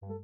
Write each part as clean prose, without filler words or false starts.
Yeah!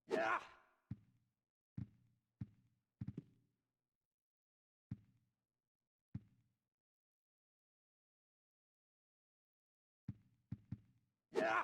Yeah! Yeah!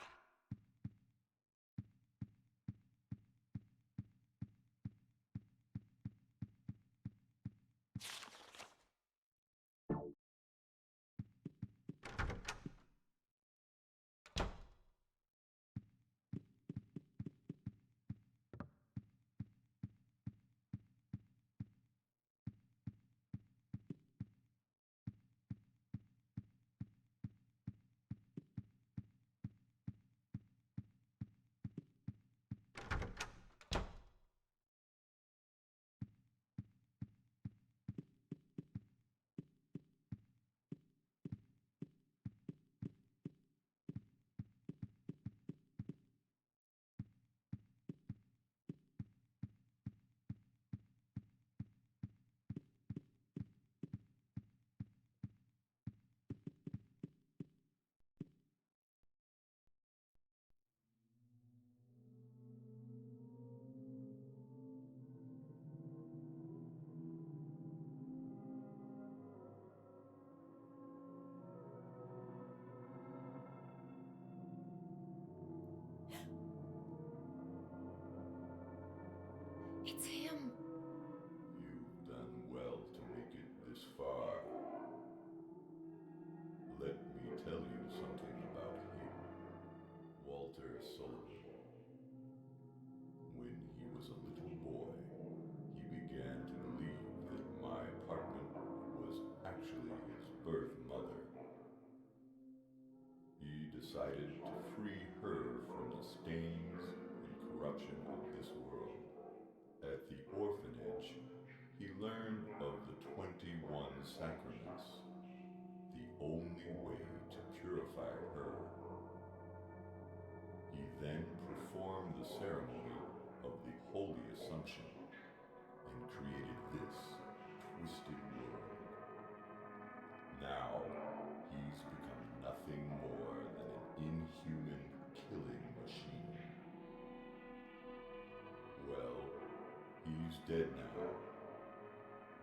It's him. You've done well to make it this far. Let me tell you something about him, Walter Sullivan. When he was a little boy, he began to believe that my apartment was actually his birth mother. He decided to free her from the stains and corruption of this world. At the orphanage, he learned of the 21 sacraments, the only way to purify her. He then performed corruption and created this twisted world. Now, he's become nothing more than an inhuman killing machine. Well, he's dead now,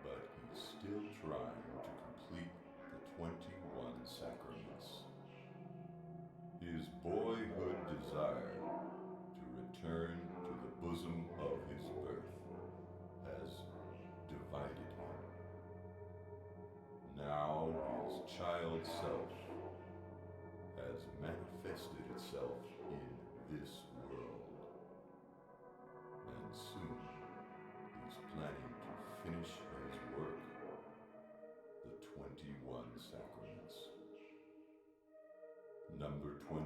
but he's still trying to complete the 21 sacraments. His boyhood desire to return to the bosom of his birth has divided him. Now his child self has manifested itself in this world, and soon he's planning to finish his work, the 21 sacraments. Number 20,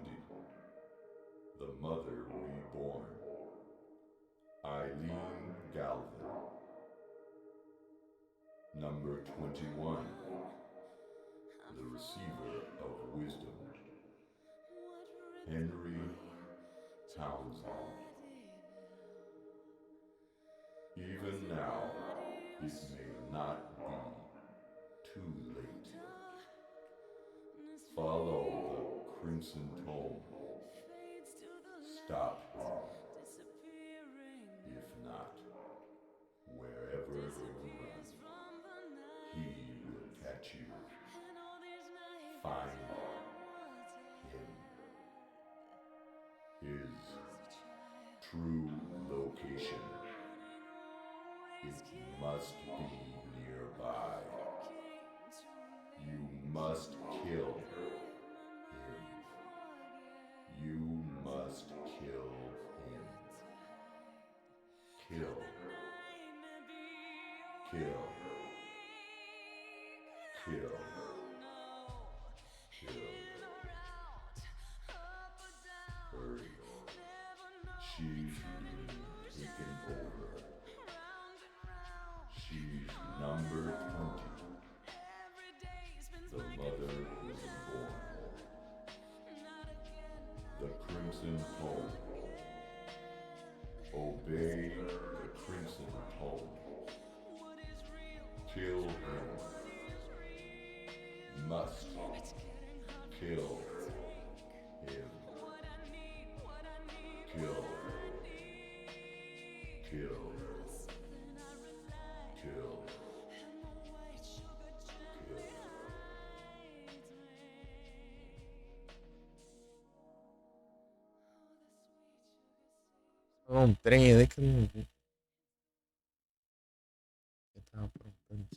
the Mother Reborn, Eileen Galvin. Number 21, the Receiver of Wisdom, Henry Townsend. Even now, it may not be too late. Follow the crimson tome. Stop him. If not, wherever you run, he will catch you. Find him. His true location. It must be nearby. You must kill him. You must kill him. Kill. Kill. Kill. Kill. Hurry. She's being taken over. She's number 20. The mother was born. The crimson tome. Obey the crimson tome. Kill him. Must kill him. Kill. Kill. Kill. Um trem ali que eu não vi. Eu tava aprontando.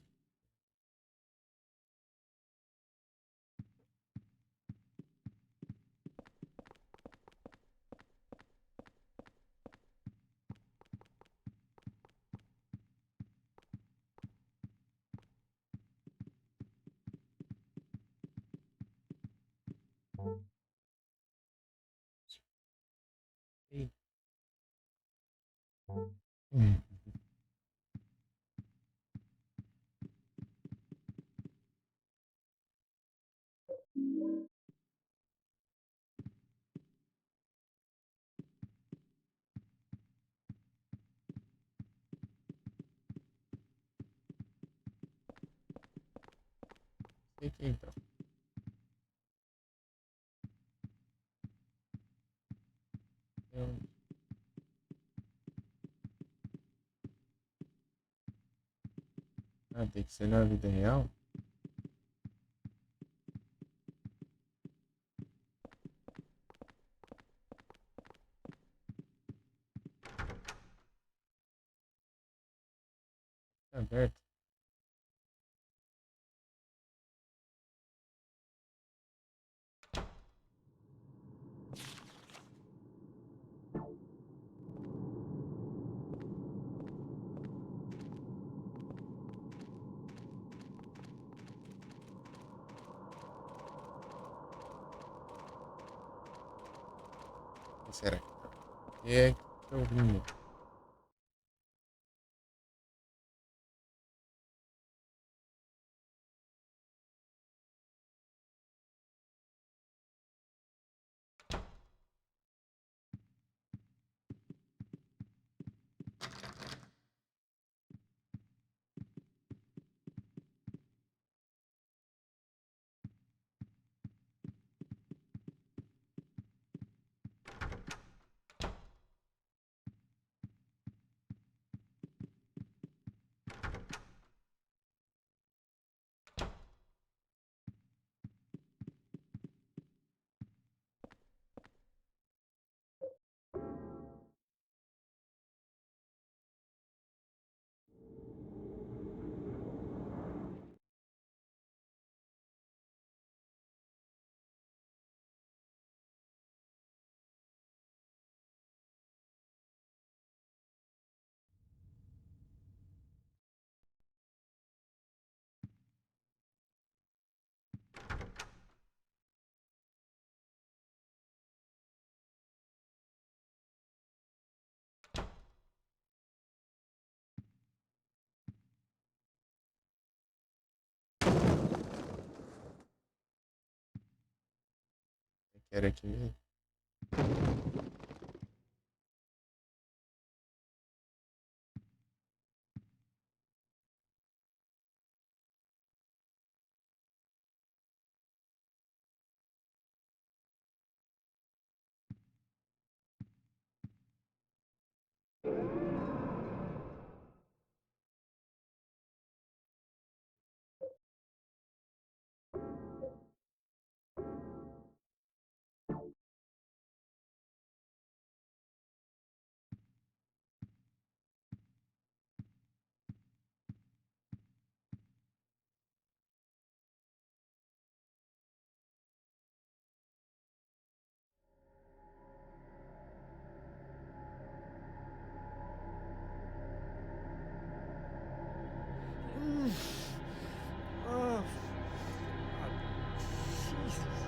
Ih. Hum. Fica então. Eu... Ah, tem que ser na vida real? Tá aberto. O que será? O que é que eu vim? Quero aqui mesmo. Oh, Jesus.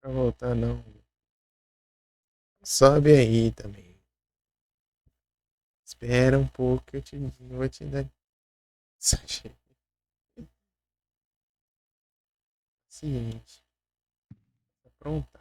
Pra voltar, não. Sobe aí também. Espera um pouco que vou te dar. Paciente. Tá pronta.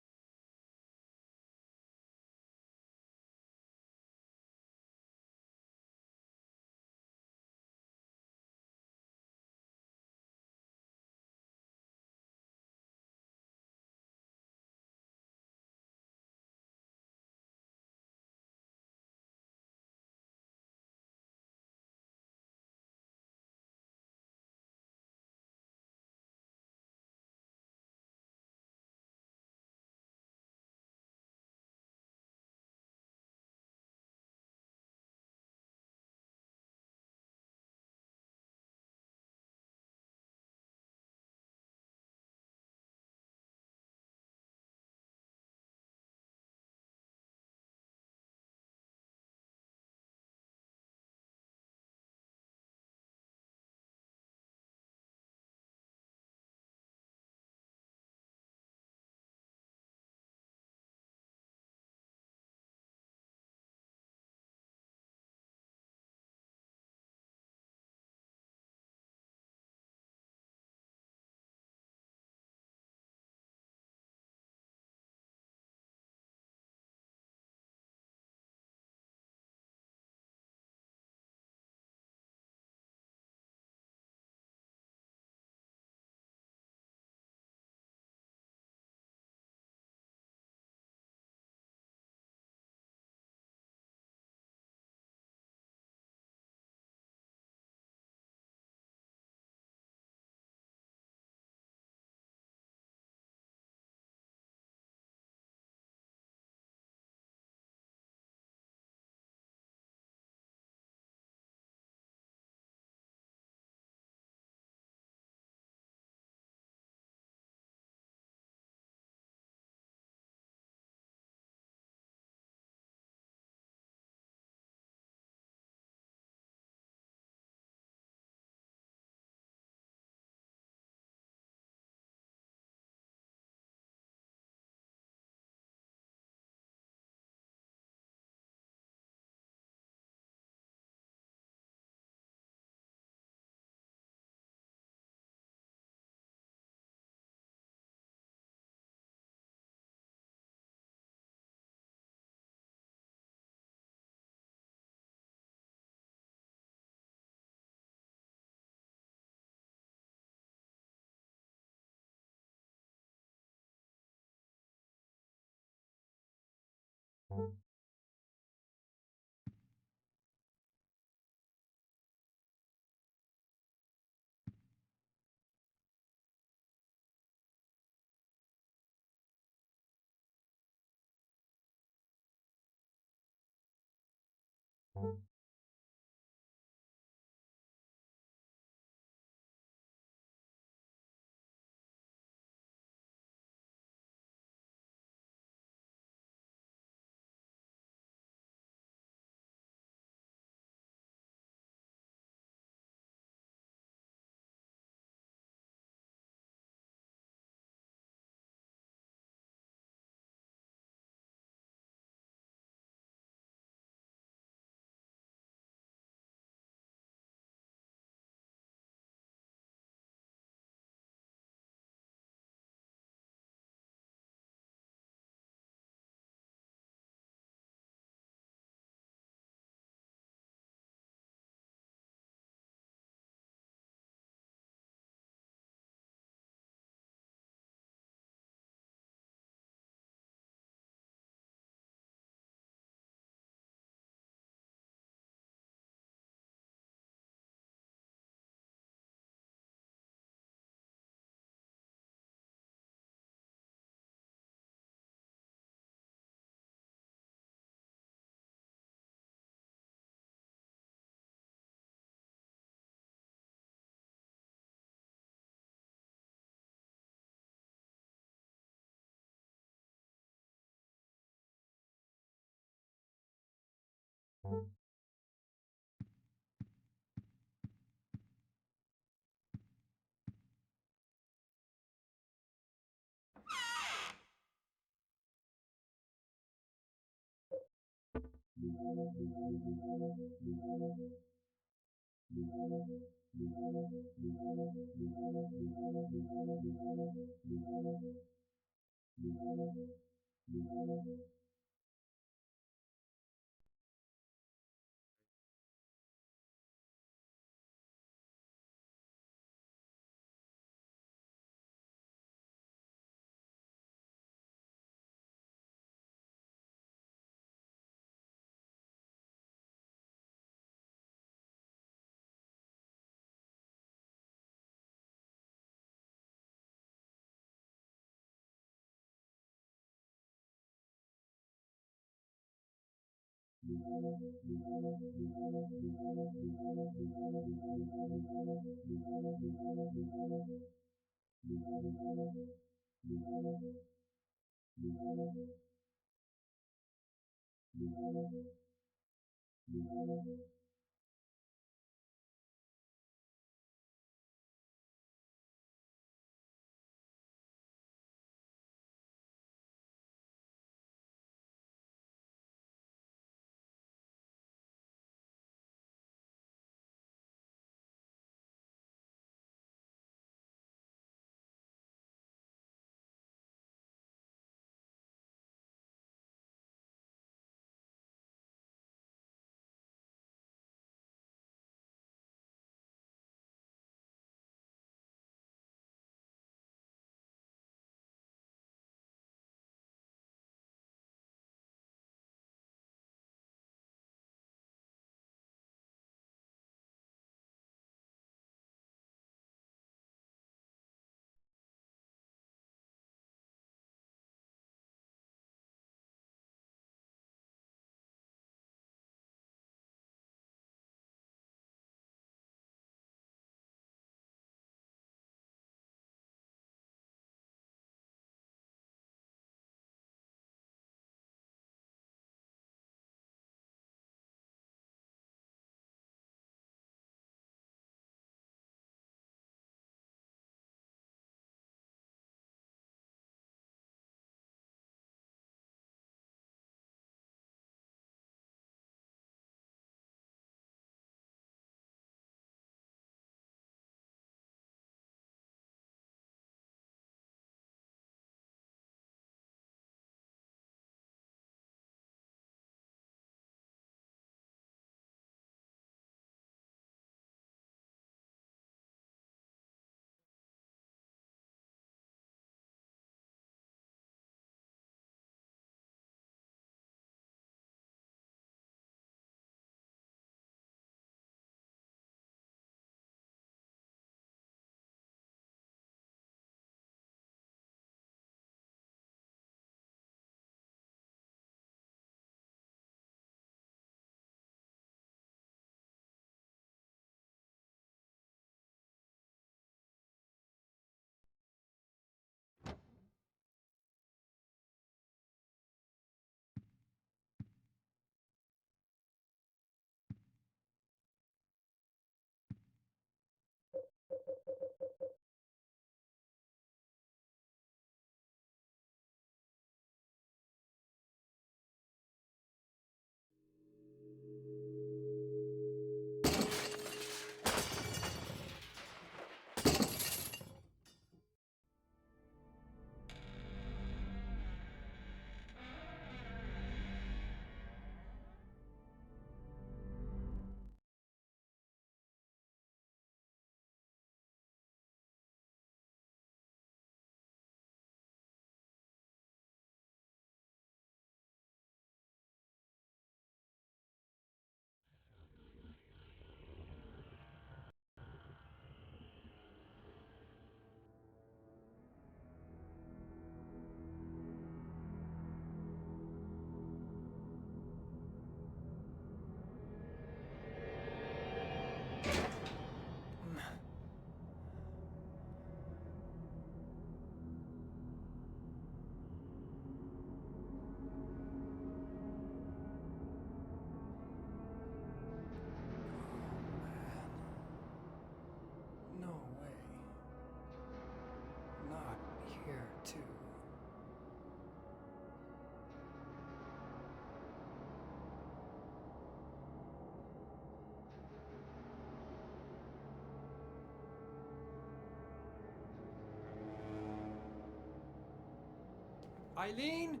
Eileen?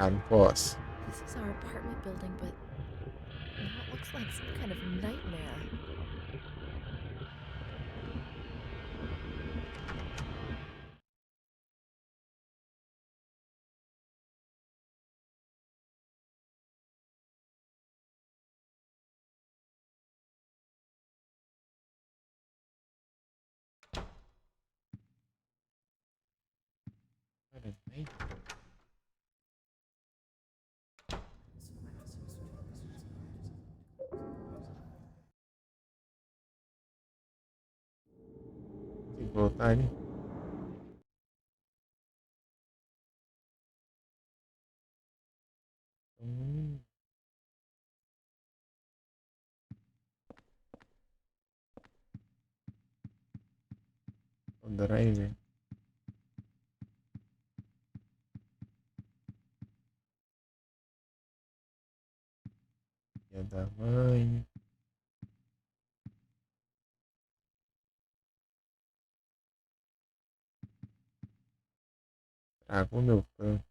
Ah, não posso. This is our apartment building, but now it looks like some kind of nightmare. Cara, nem- Tem que voltar ali. Hum, o driver. Dia da mãe. Traga o meu pão.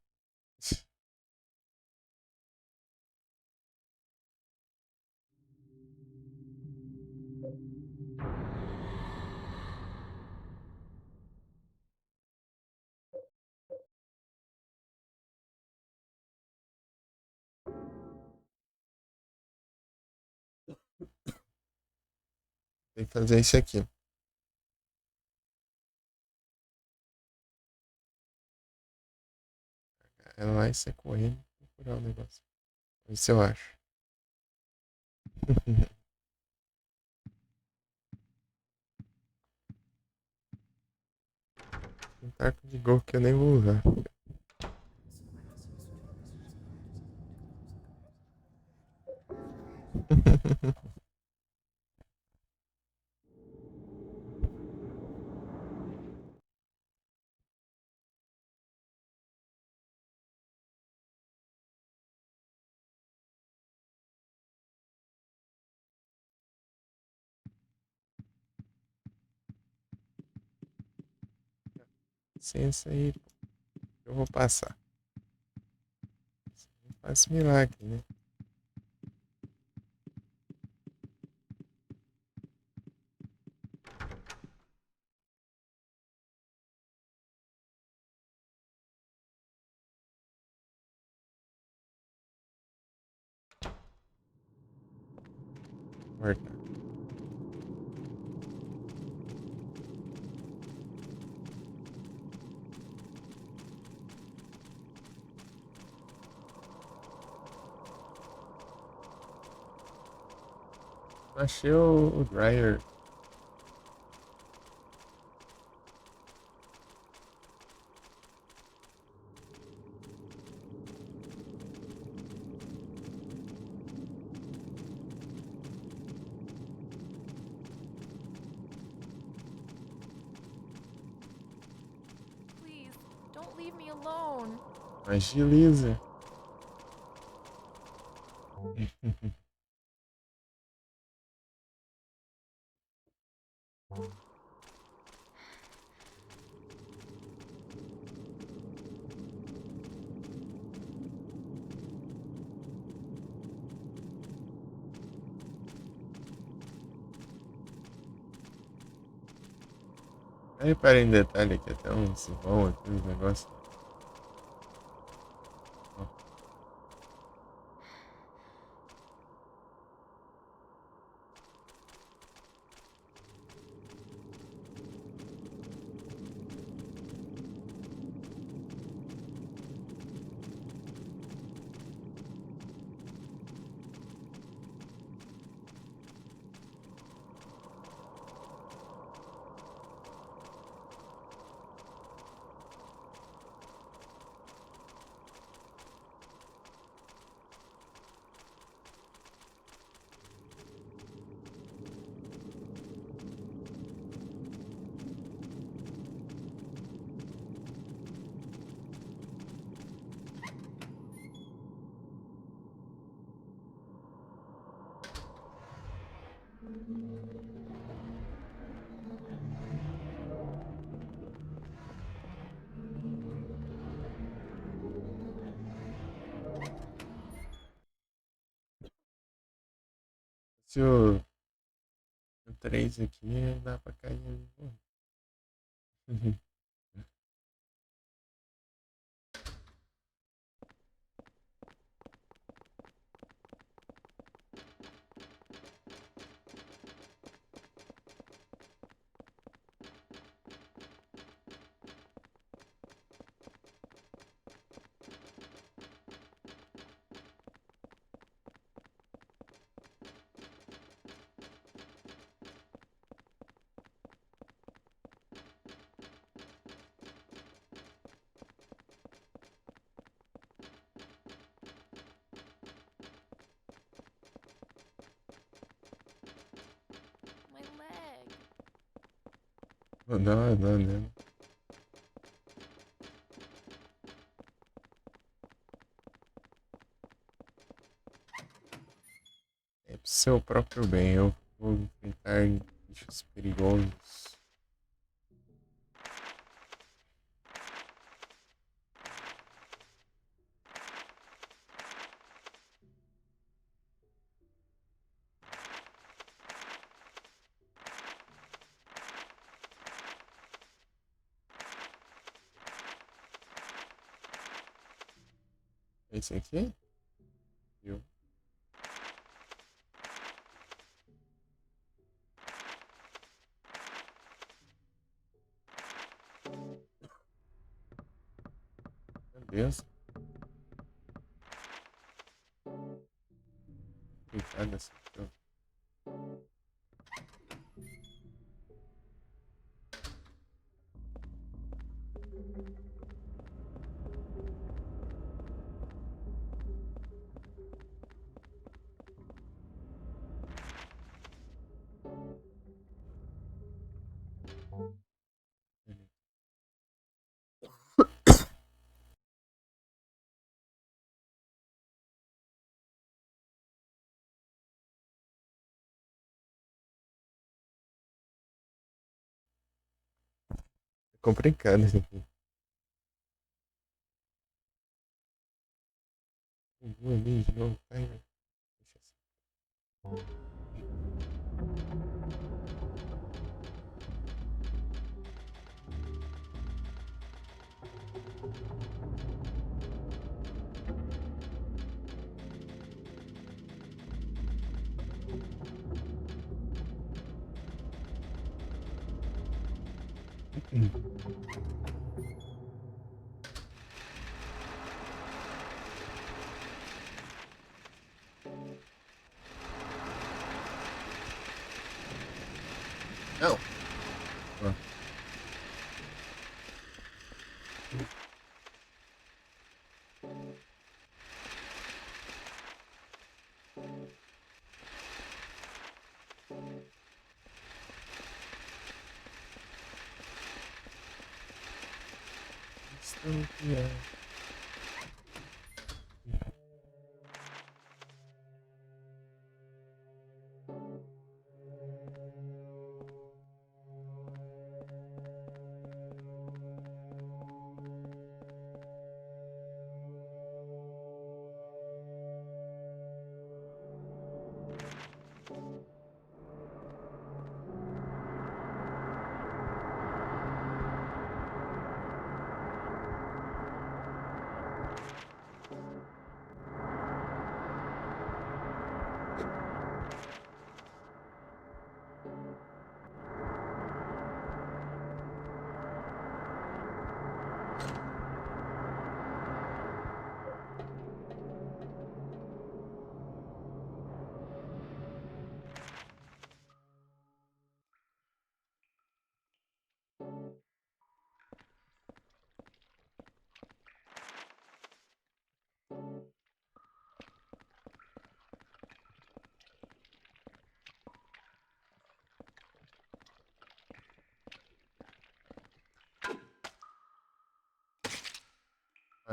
Tem que fazer isso aqui. É lá e você correndo. Procurar o negócio. Ver se eu acho. Um taco de gol que eu nem vou usar. Licença aí, eu vou passar. Não faço milagre, né? Corta. Achei o dryer. Please, don't leave me alone. Agiliza. Eu reparei em detalhe aqui, até uns vão aqui, uns negócios. Ó. Se o 3 aqui dá pra cair. My leg. Não, né? É pro seu próprio bem, eu vou enfrentar bichos perigosos. Esse aqui? Viu? Meu Deus. Coitada dessa pessoa. É complicado isso aqui. Vou ali de novo. Ai, deixa assim. Não. Ó. Distopia.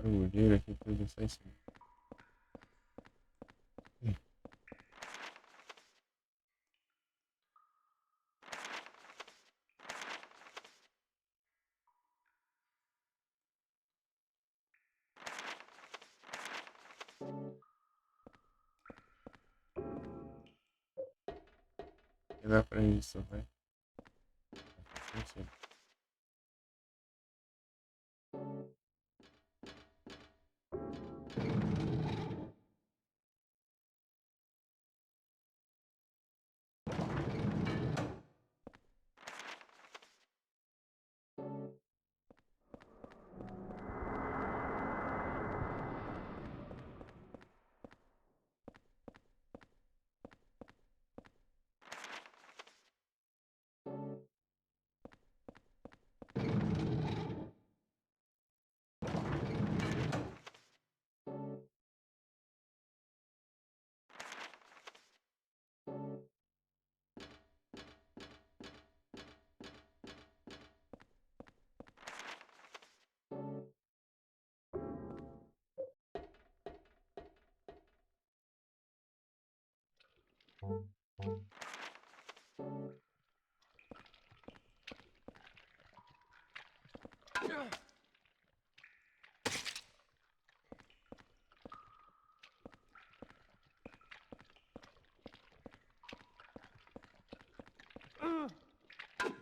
barulheiro aqui, tudo só em cima. E dá pra isso, vai. Não sei.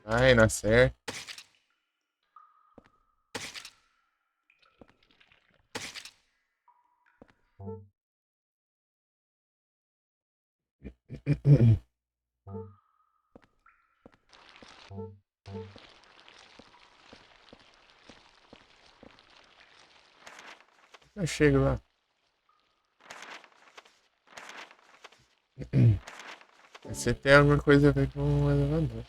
Ai, não acerta. Eu chego lá. Você tem alguma coisa a ver com o elevador.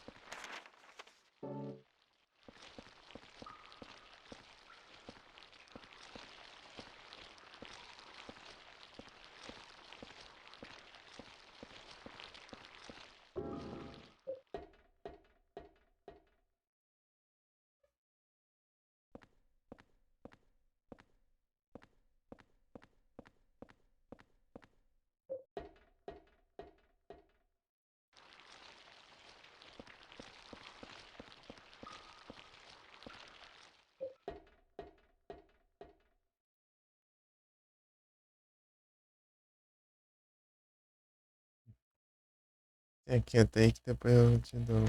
Tem aqui até que depois eu te dou.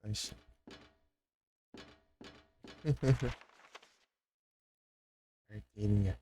Oxi. Carteirinha.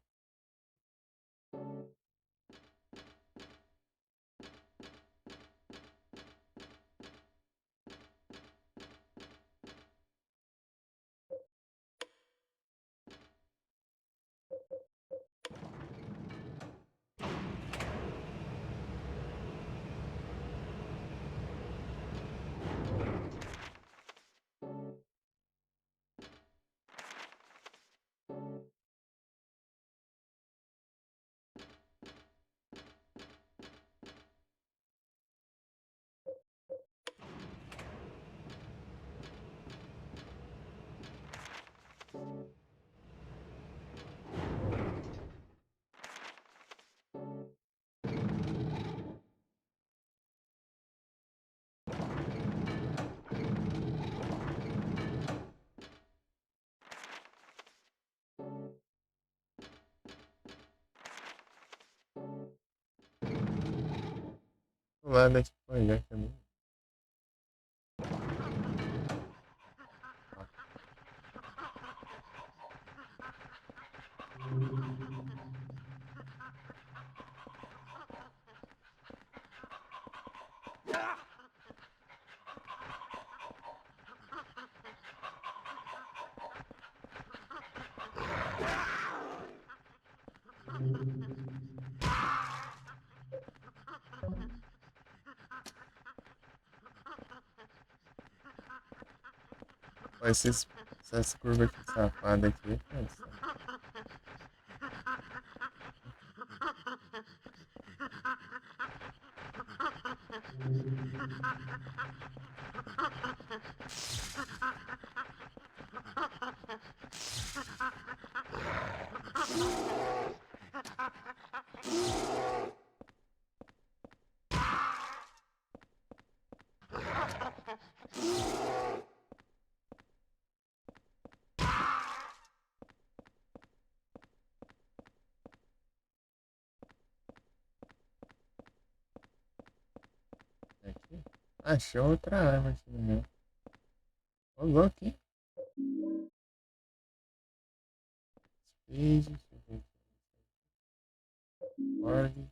Vou lá daqui pra olhar também. Mas essas curvas aqui safada aqui, nossa. Achei outra arma aqui no meu. Ô, louco, hein? Speed, deixa eu ver aqui. Org.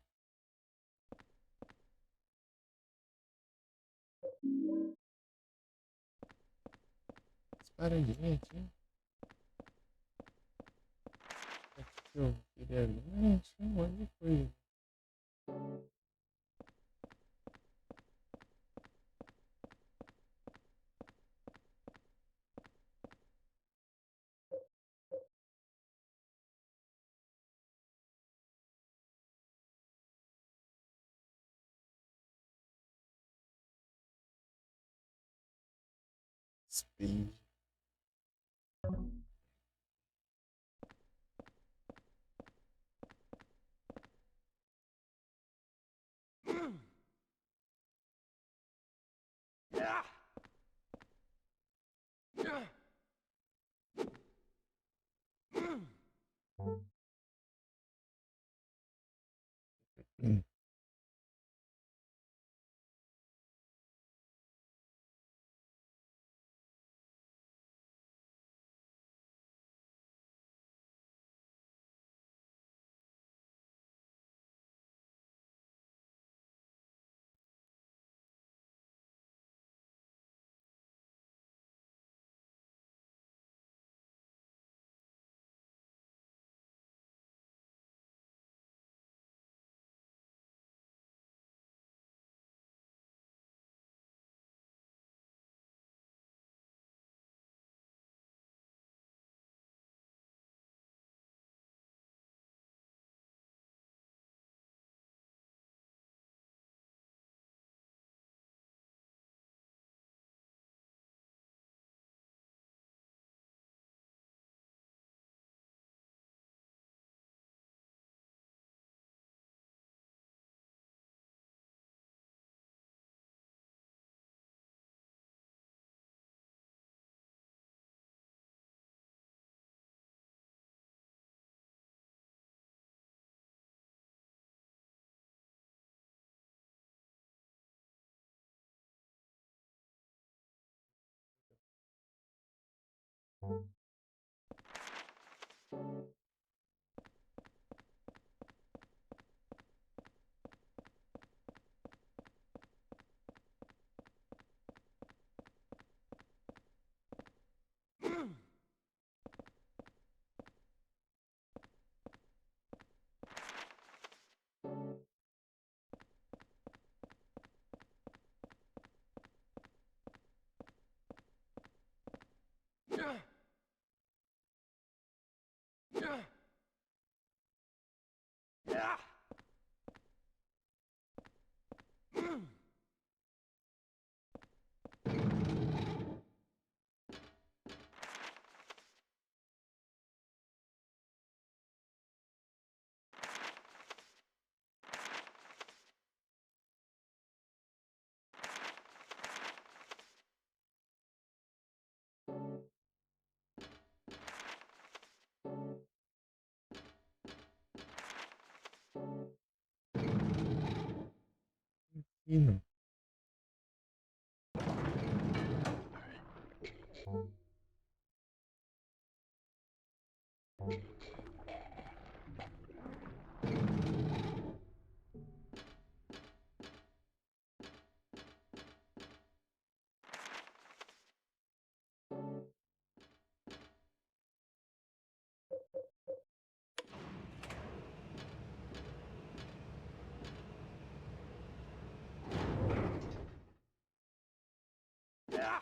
Disparadinha aqui. Aqui que eu queria ver. Tinha um monte de coisa. Speed. Yeah. Yeah. Hum. Yeah. Yeah. Yeah. Hino. Yeah.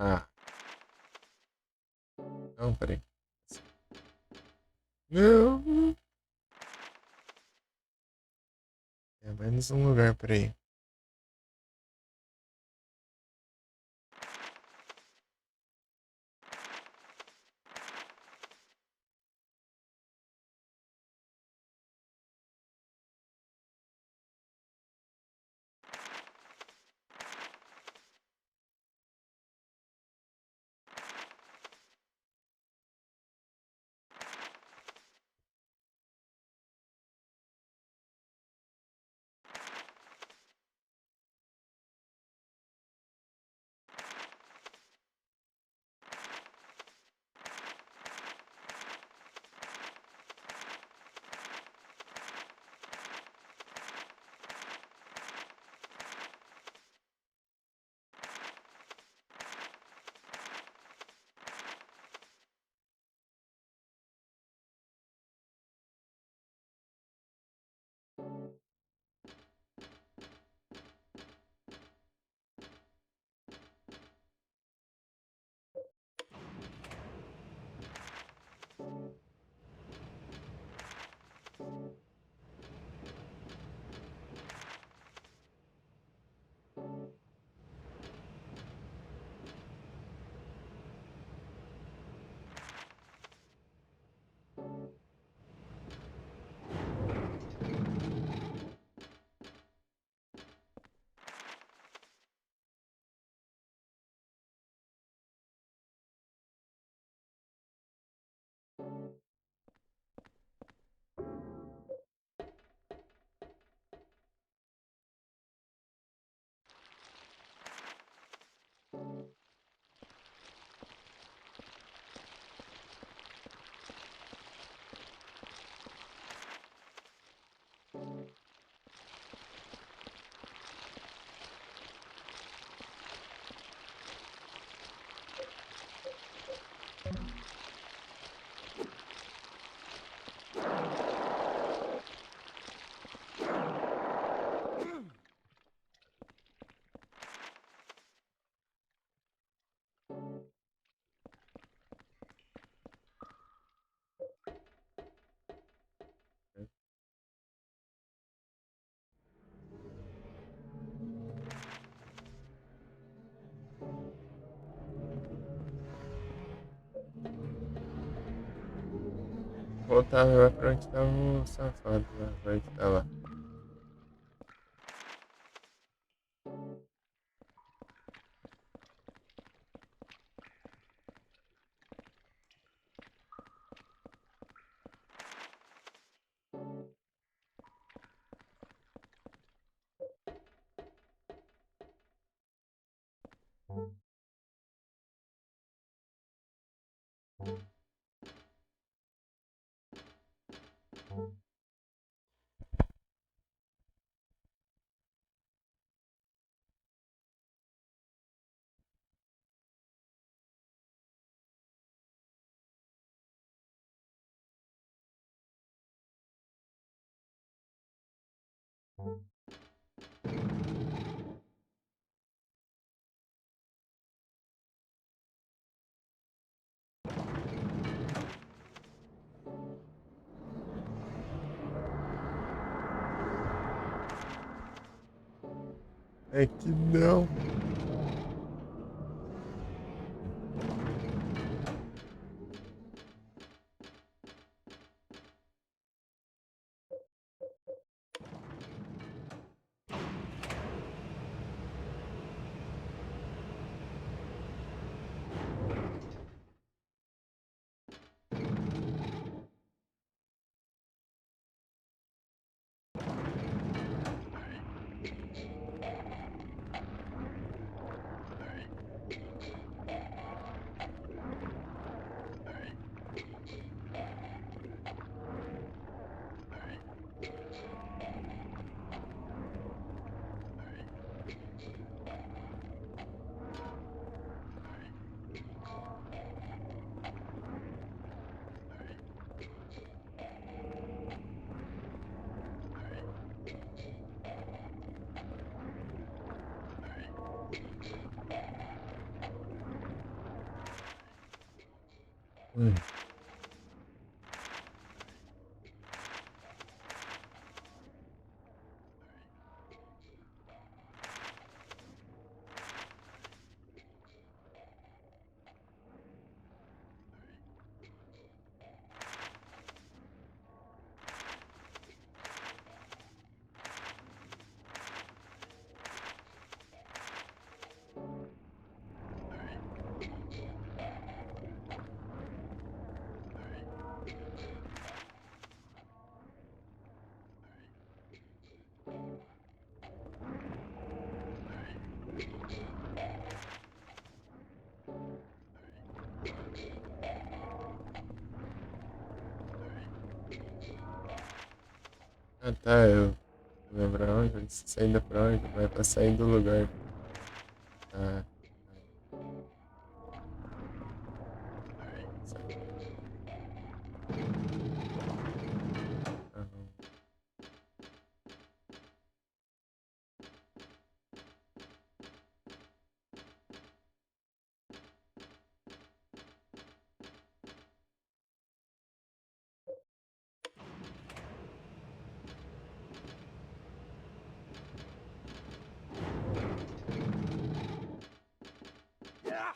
Ah, não, peraí. Não! É menos um lugar, peraí. Voltar lá pra onde tava o safado lá. Vai que tá lá. É que não. Ui. Ah tá, eu vou lembrar onde, saindo pra onde, vai pra sair do lugar. Ah, aham. Yeah.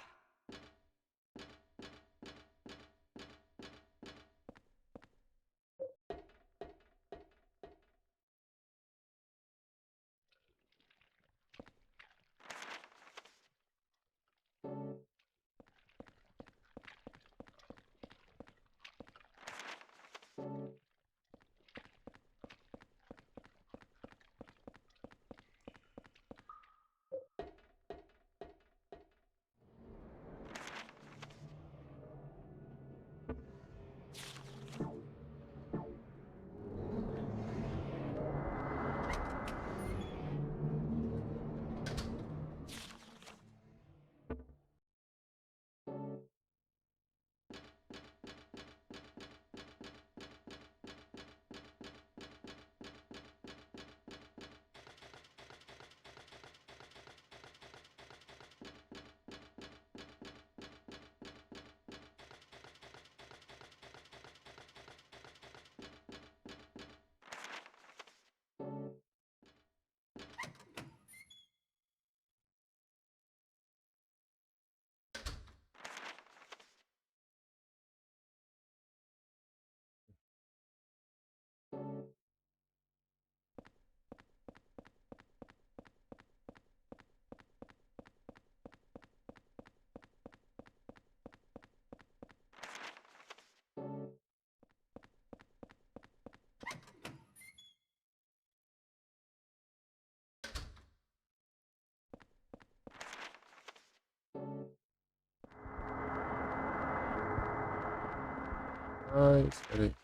Ai, espera aí.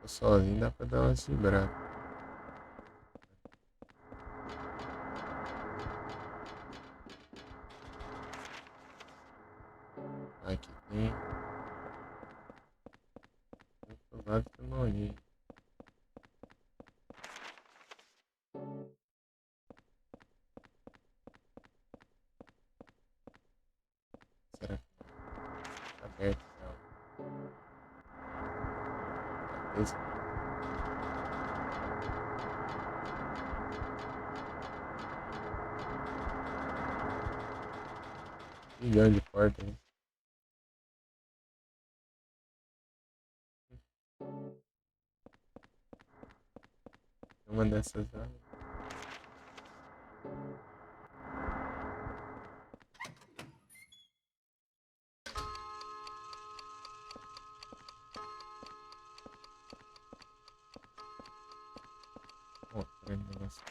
Tô sozinho, dá pra dar uma vibrada. Aqui tem. Do lado tem uma olhinha. Será que tá aberto? Não. Esse milhão de portas, hein? Uma dessas lá. Ó, tem um negócio.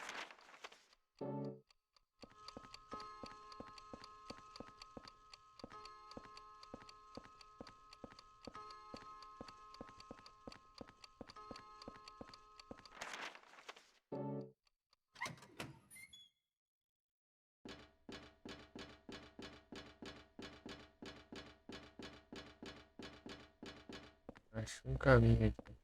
Acho um caminho aqui.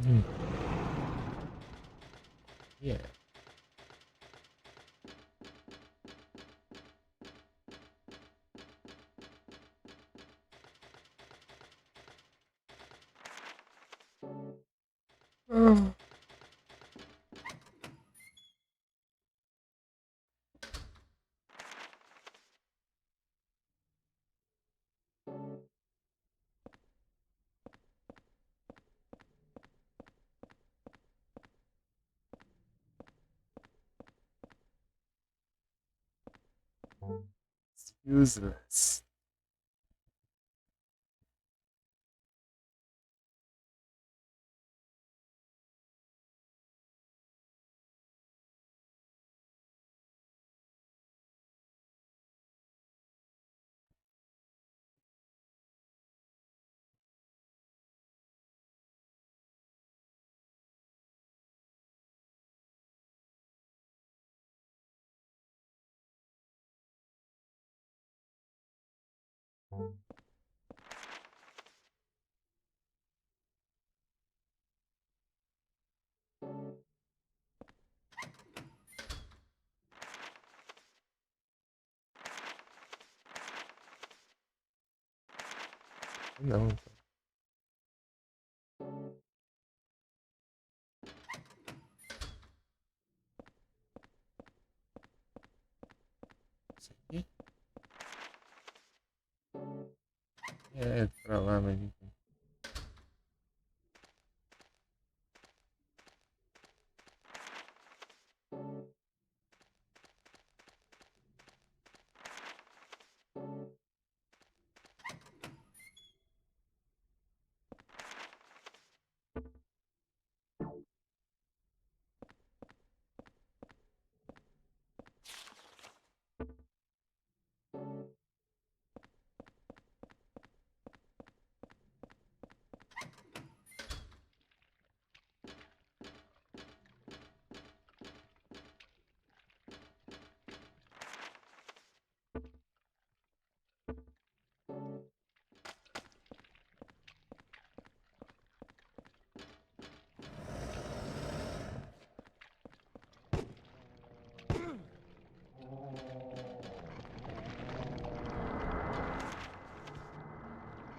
Hum. Yeah. Ah. It's useless. Não. Isso aqui? É, pra lá, mas enfim.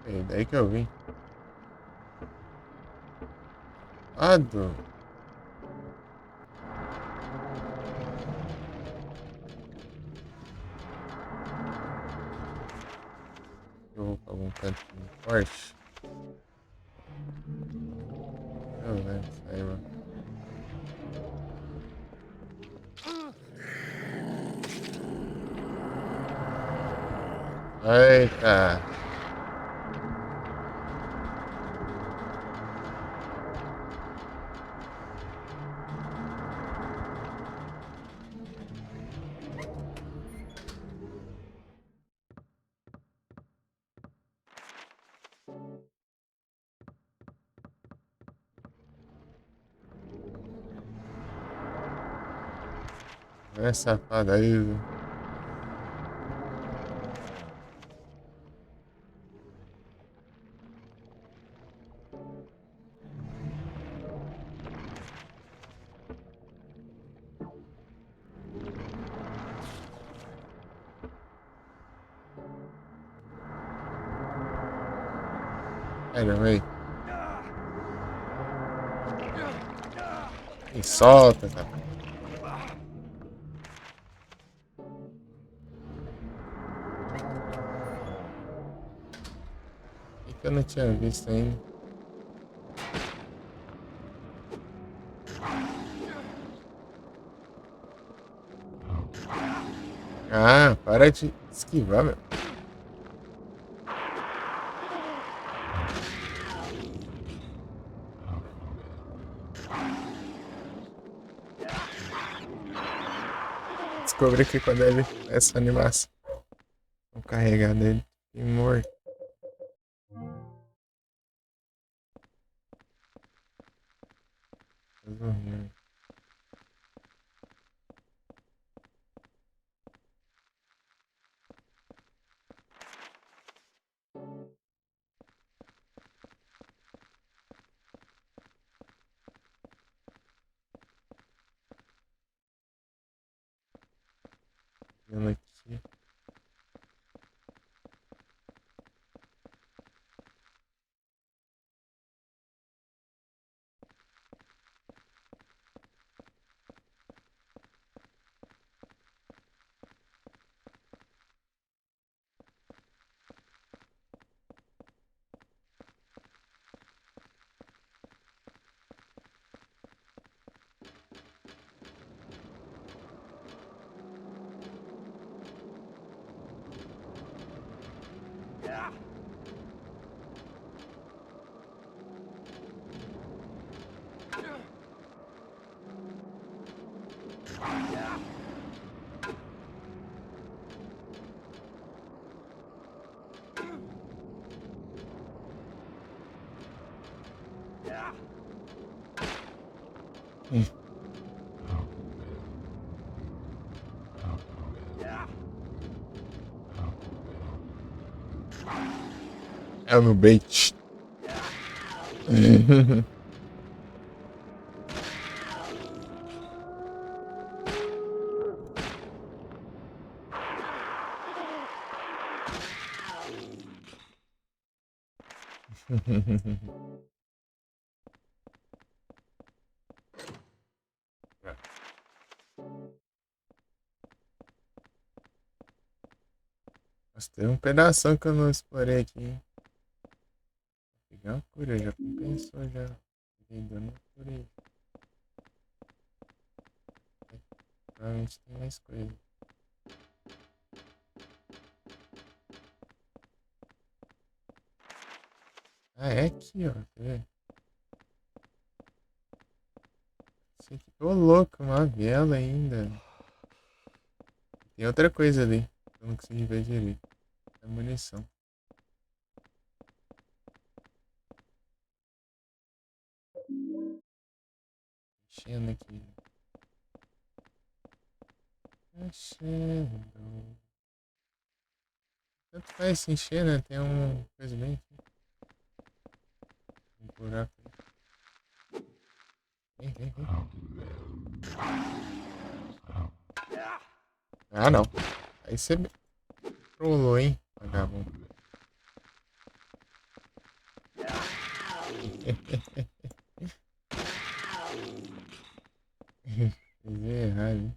É daí que eu vim. Ado. Eu vou pra algum canto forte. Eu lembro isso aí, mano. Eita. É safado aí, viu? Sério, véi. E solta essa. Por que eu não tinha visto ainda? Ah, para de esquivar, meu. Descobri que quando ele essa animação, vou carregar nele e morto. Vendo aqui. Yeah. Yeah. Yeah. Yeah. É no bait. Nossa, tem um pedação que eu não explorei aqui, hein? Vou pegar uma cura, já compensou já. Peguei dano por aí. Provavelmente tem mais coisa. Ah, é aqui, ó. Quer ver? Isso aqui. Ô, louco, uma vela ainda. Tem outra coisa ali. Eu não consegui ver direito. É munição. Enchendo aqui. Enchendo. Tanto faz se encher, né? Tem um coisa bem aqui. Um buraco. Vem, vem, vem. Yeah. Ah, não. Aí você trollou, hein? Vagabundo. Fiz errado, hein?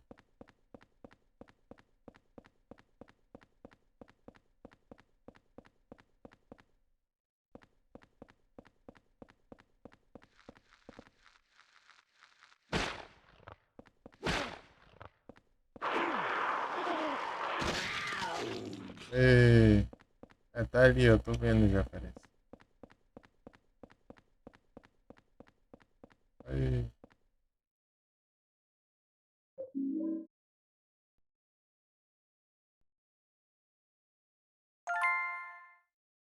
Ei. Ah, tá ali, eu tô vendo já, parece. Ei.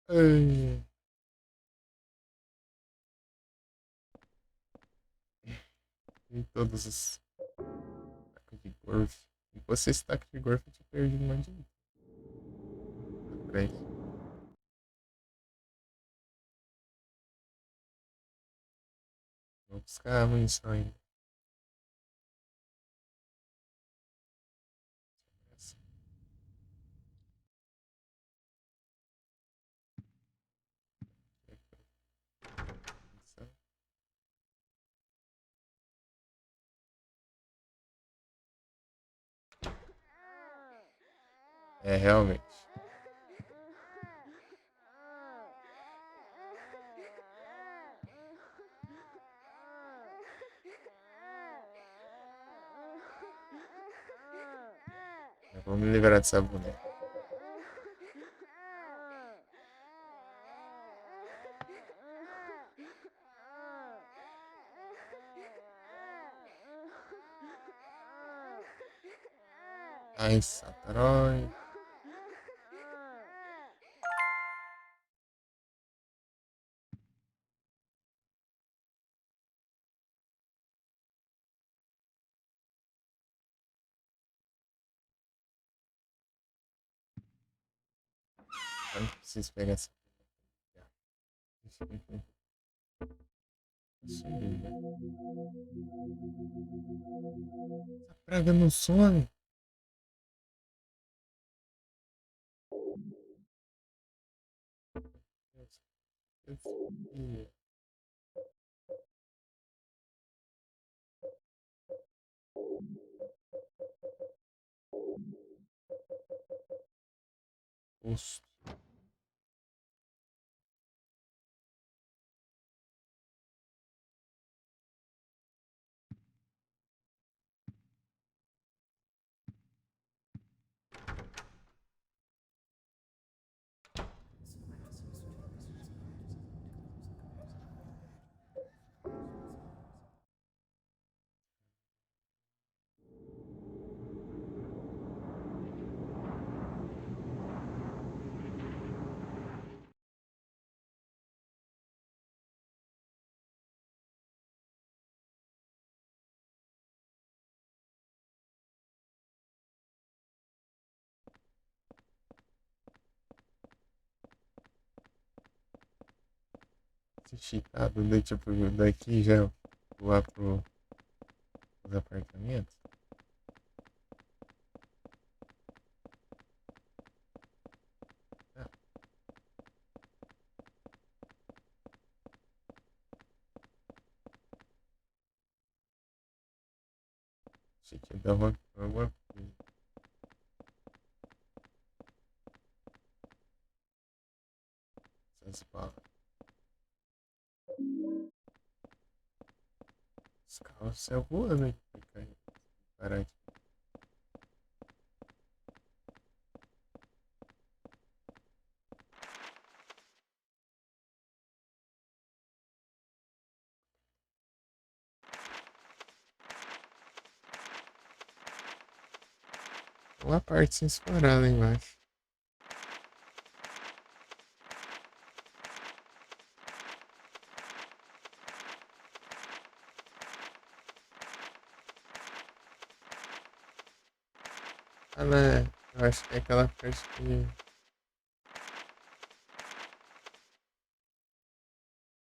Ei. E todos os tacos de golfe. Se fosse esse taco de golfe, eu tinha perdido um monte de vida. Pra isso. Vou buscar a munição ainda. É, realmente. Eu vou me livrar dessa boneca. Ai, Satarói. Eu não preciso pegar essa. Sumiu, né? Essa praga não some. Ih, Posto. Cheatado, daí tipo, daqui já voar os apartamentos. Ah, achei que ia dar uma coisa. Essas balas. Os carros saem voando aqui. Parar aqui. Uma parte sem explorar lá embaixo. Ah, né? Eu acho que é aquela parte que.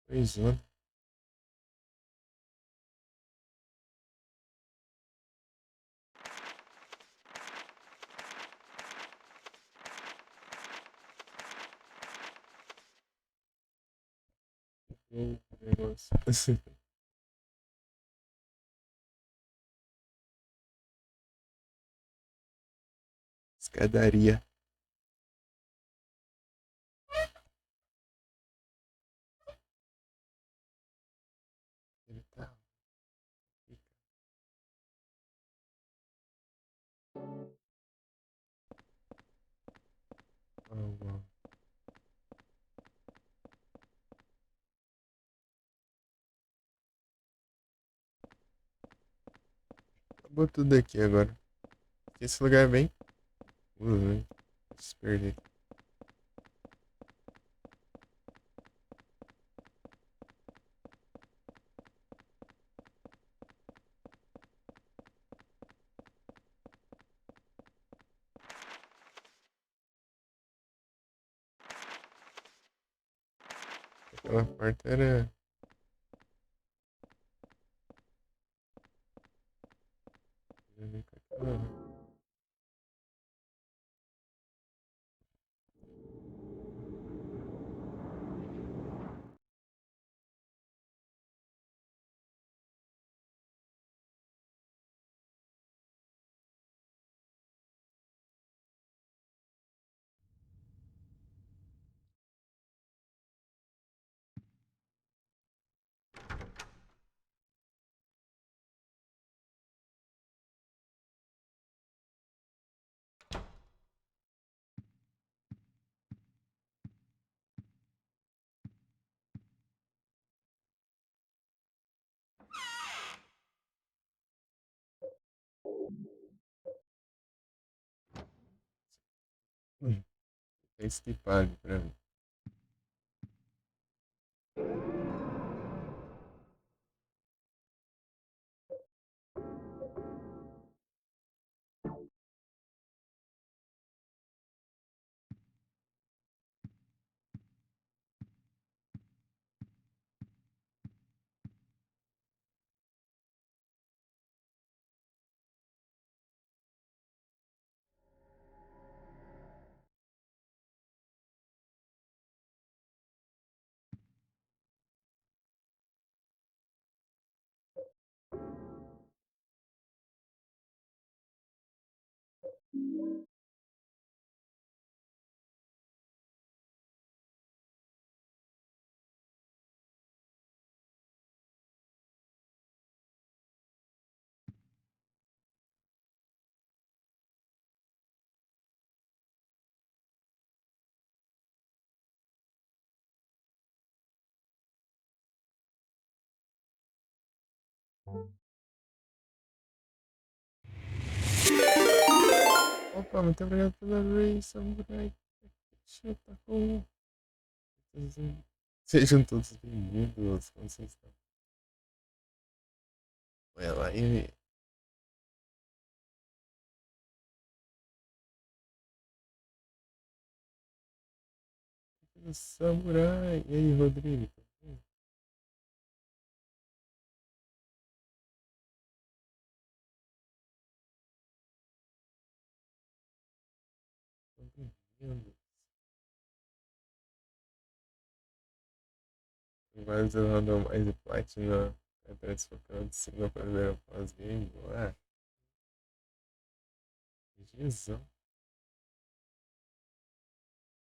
Pois é. Negócio. Escadaria. Ele tá. Ó. Acabou tudo aqui agora. Esse lugar é bem. Né? Se perder. Aquela porta era. É isso que pague pra mim. Opa, muito obrigado pela Ray, Samurai. Tá com. Sejam todos bem-vindos. Como vocês estão? Olha lá, e Samurai. E aí, Rodrigo? Bem-vindo. Mas eu não dou mais de platina. Até desfocando de cima para ver o pós-game. Ah, Jesus.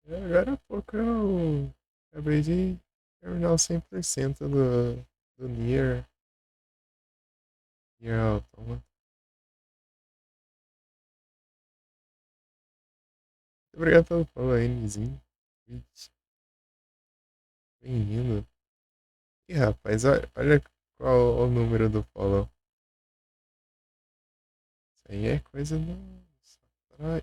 Agora há pouco eu acabei de terminar o 100% do Nier Automata. Muito obrigado pelo follow aí, Nizinho. Bem-vindo. Ih, rapaz, olha qual o número do follow. Isso aí é coisa do. Ai.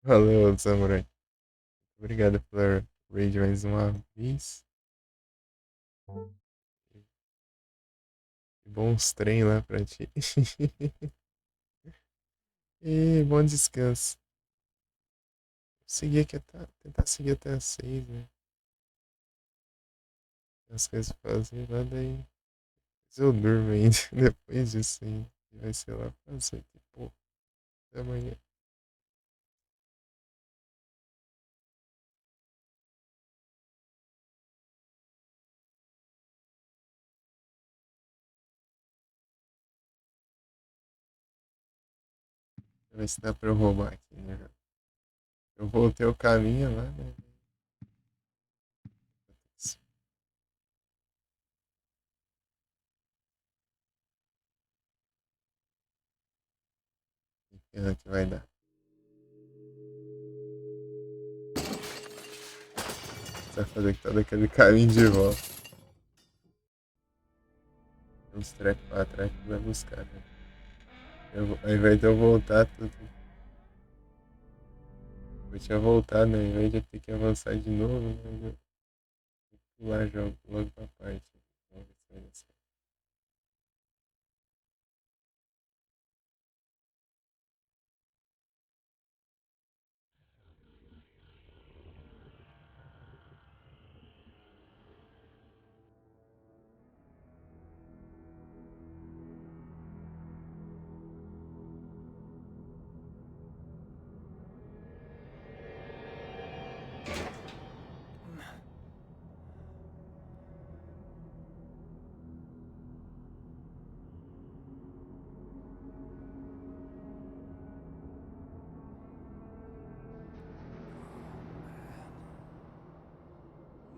Valeu, Samurai. Obrigado pela raid mais uma vez. Bons treinos lá pra ti. E bom descanso. Seguir aqui até, tentar seguir até as 6, né? As coisas pra fazer lá, daí. Mas eu durmo ainda. Depois disso aí. Vai ser lá às 8 e pouco da manhã. Deixa eu ver se dá pra eu roubar aqui, né? Eu voltei o caminho lá, né? O que vai dar? Você vai fazer que todo aquele caminho de volta. Uns treco pra trás que vai buscar, né? Ao invés de eu voltar, tudo. Eu tinha voltado, né? Ao invés de eu ter que avançar de novo, né? Eu pular já logo pra parte. Vamos ver se vai dar certo.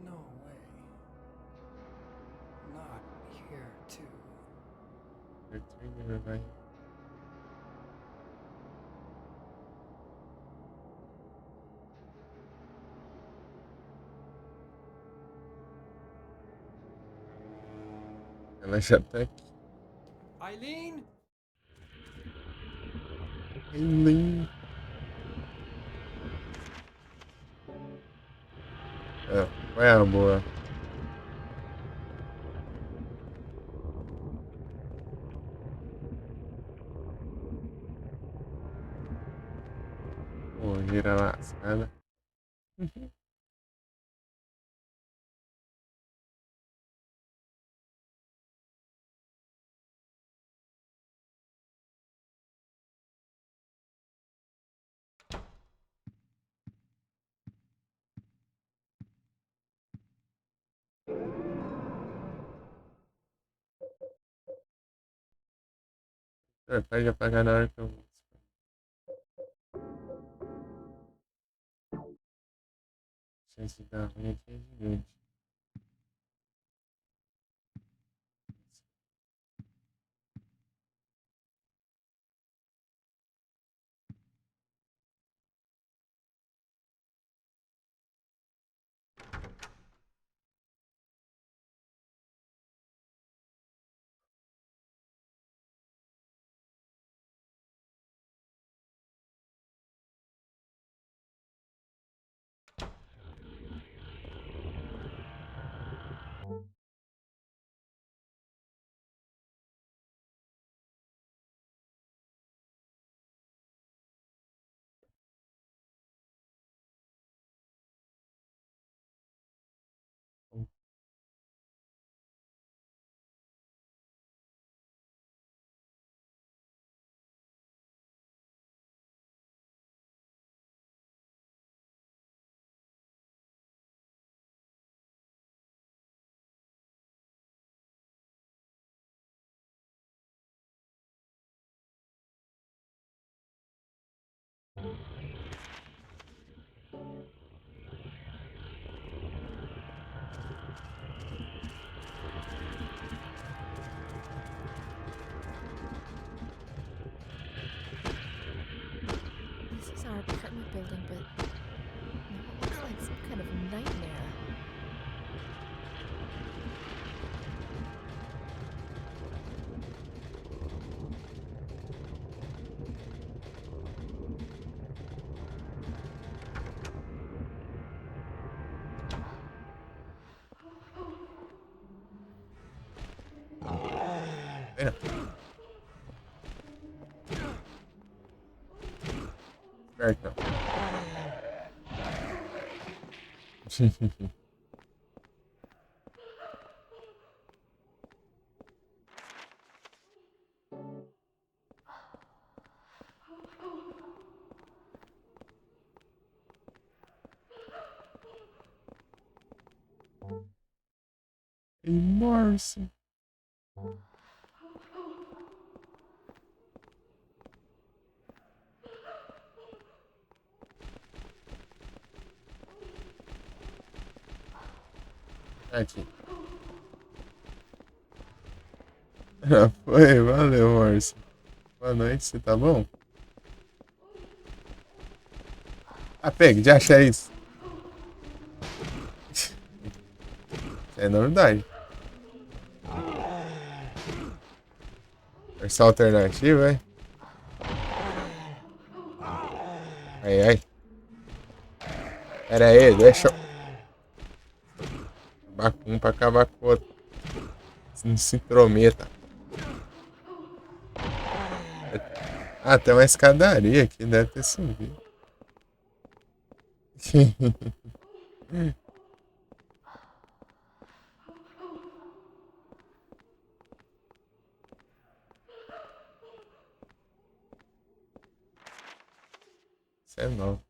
No way. Not here, too. Trigger vai. Ela já tá aqui. Eileen? Eileen. Ah, qual é a boa? Nojeira lascada. Pode apagar na hora que eu. Chance de dar ruim aqui é gigante. This is our apartment building, but now it looks like some kind of nightmare. É. Certo, não. E Morrison. Aqui. Já foi, valeu, Morrison. Boa noite, você tá bom? Ah, pega, já achei isso. Isso é novidade. Versão alternativa, é? Ai, ai. Pera aí, deixa eu. Acabar com um pra acabar com o outro. Não se intrometa. Ah, tem uma escadaria aqui, deve ter subido. Isso é novo.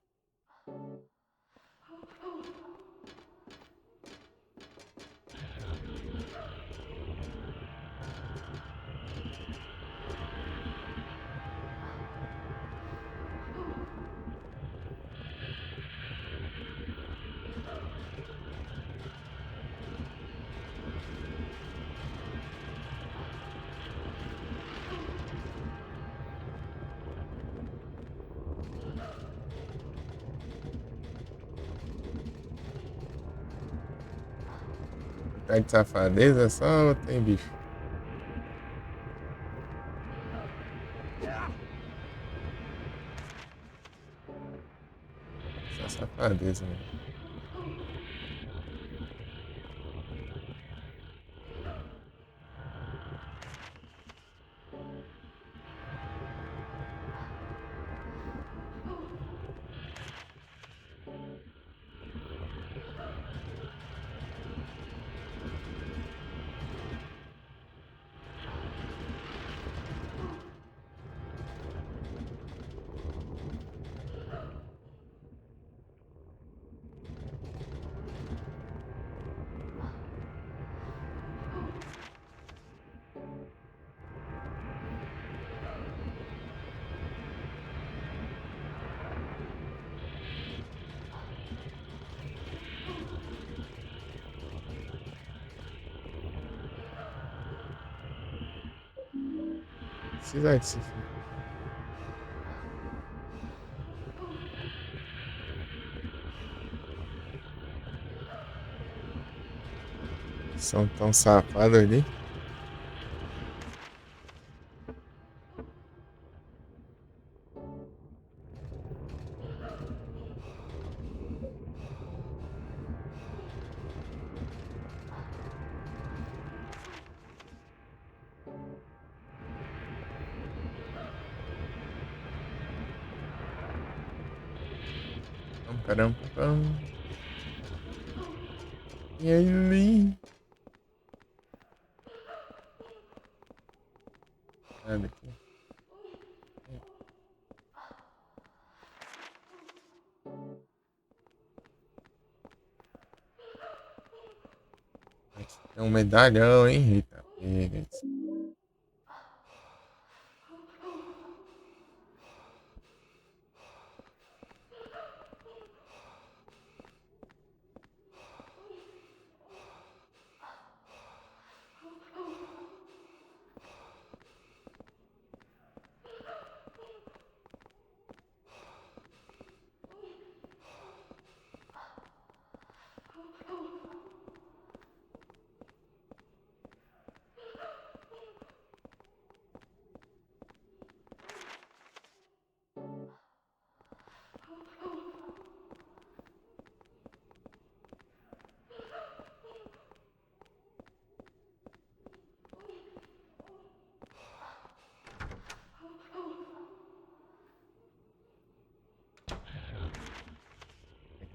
Tá de safadeza só ou tem bicho? Só safadeza, né? Precisa disso. São tão safados ali. Caramba. E aí? Nada aqui. É um medalhão, hein, Rita? Pega isso.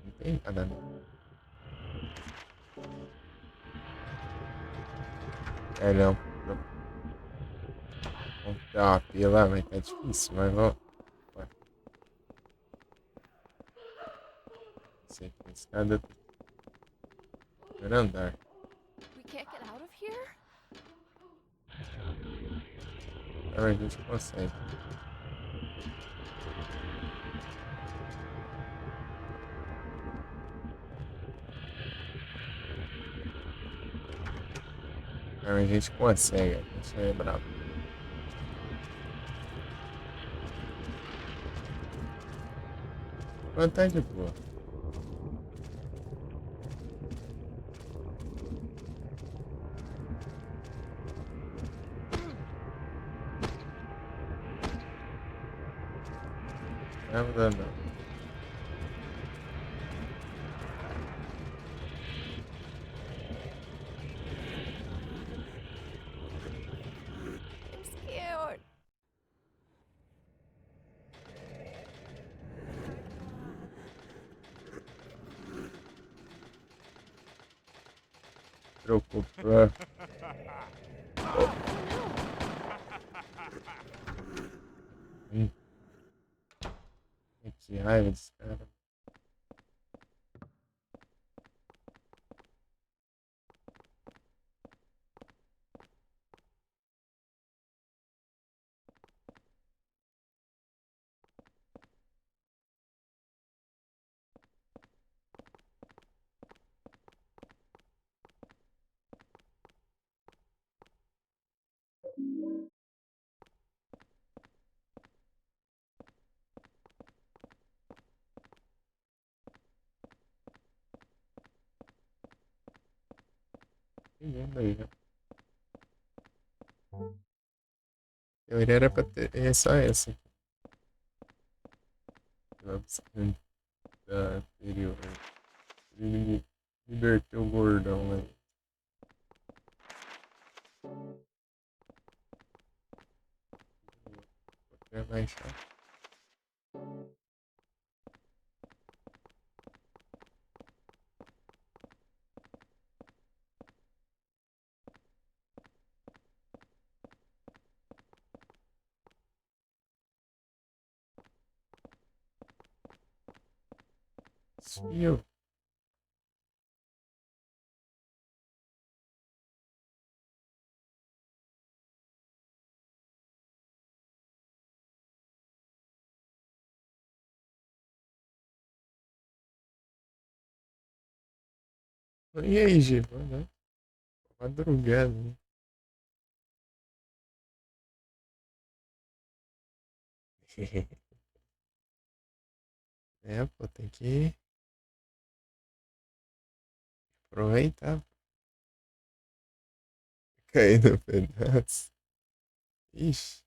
Não tem nada, não. É, não. Vamos dar uma pila, vai tá difícil, mas vamos. Vai. Sei que escada. Primeiro andar. We can't get out of here? Agora a gente consegue. Agora a gente consegue. A gente é bravo. Quanto de boa. Não, não, não. I'm scared. Preocupa. Que raiva desse cara. Que merda aí, né? Eu era pra ter. É só essa. Vamos da anterior. Ele libertou o gordão, né? Vou mais chato. Desfio. E aí, Giba, né? Madrugada, né? É, pô, tem que aproveitar. Cair no pedaço. Ixi.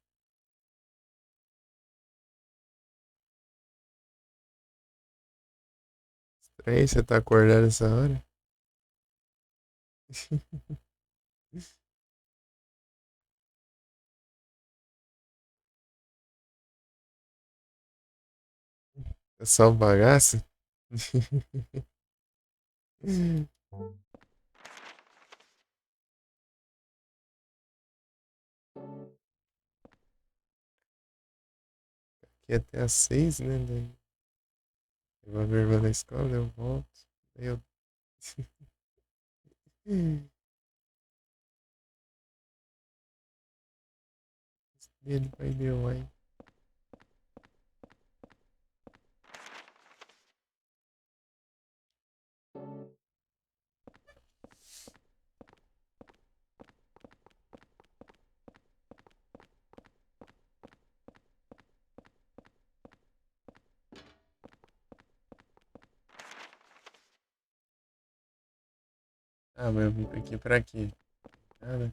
Estranho você tá acordado essa hora. É só um bagaço? Aqui até às 6, né? Daí eu vou ver na escola, eu volto. Daí eu. Ele vai deu aí. Ah, mas eu vim aqui pra quê? Cara.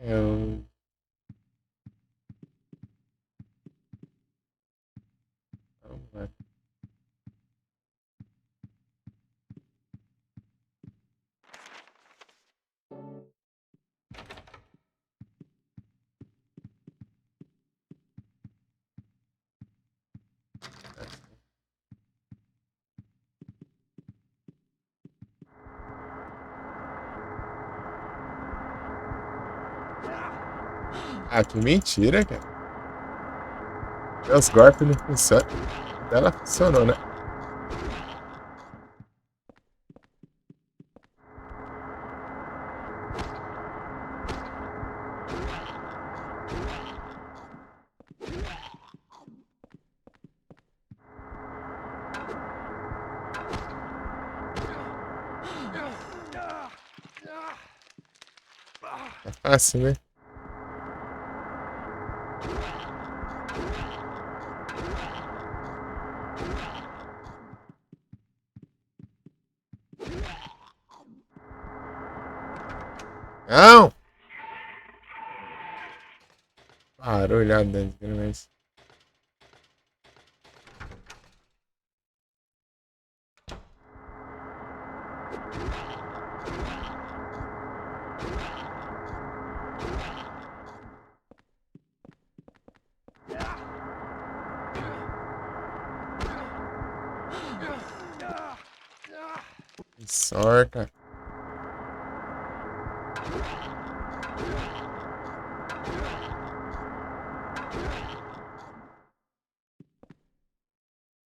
Eu. Vamos lá. Ah, que mentira, cara. Os golpes não funcionam. Ela funcionou, né? É fácil, né? Não! Barulhada, desgraça. Que sorte.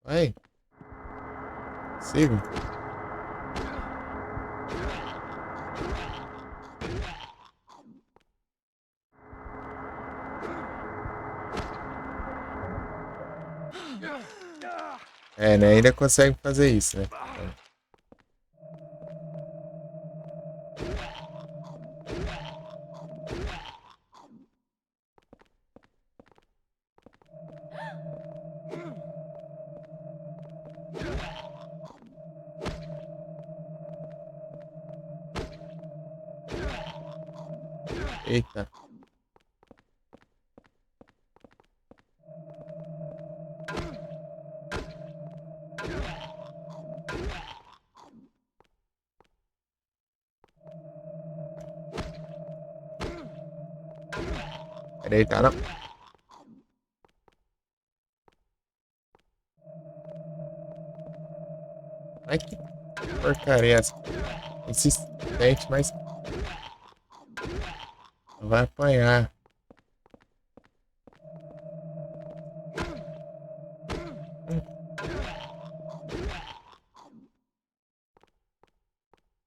Vai. Siga. É, né? Ainda consegue fazer isso, né? Eita. Peraí, tá não. Ai, que porcaria é essa? Insistente, mas vai apanhar.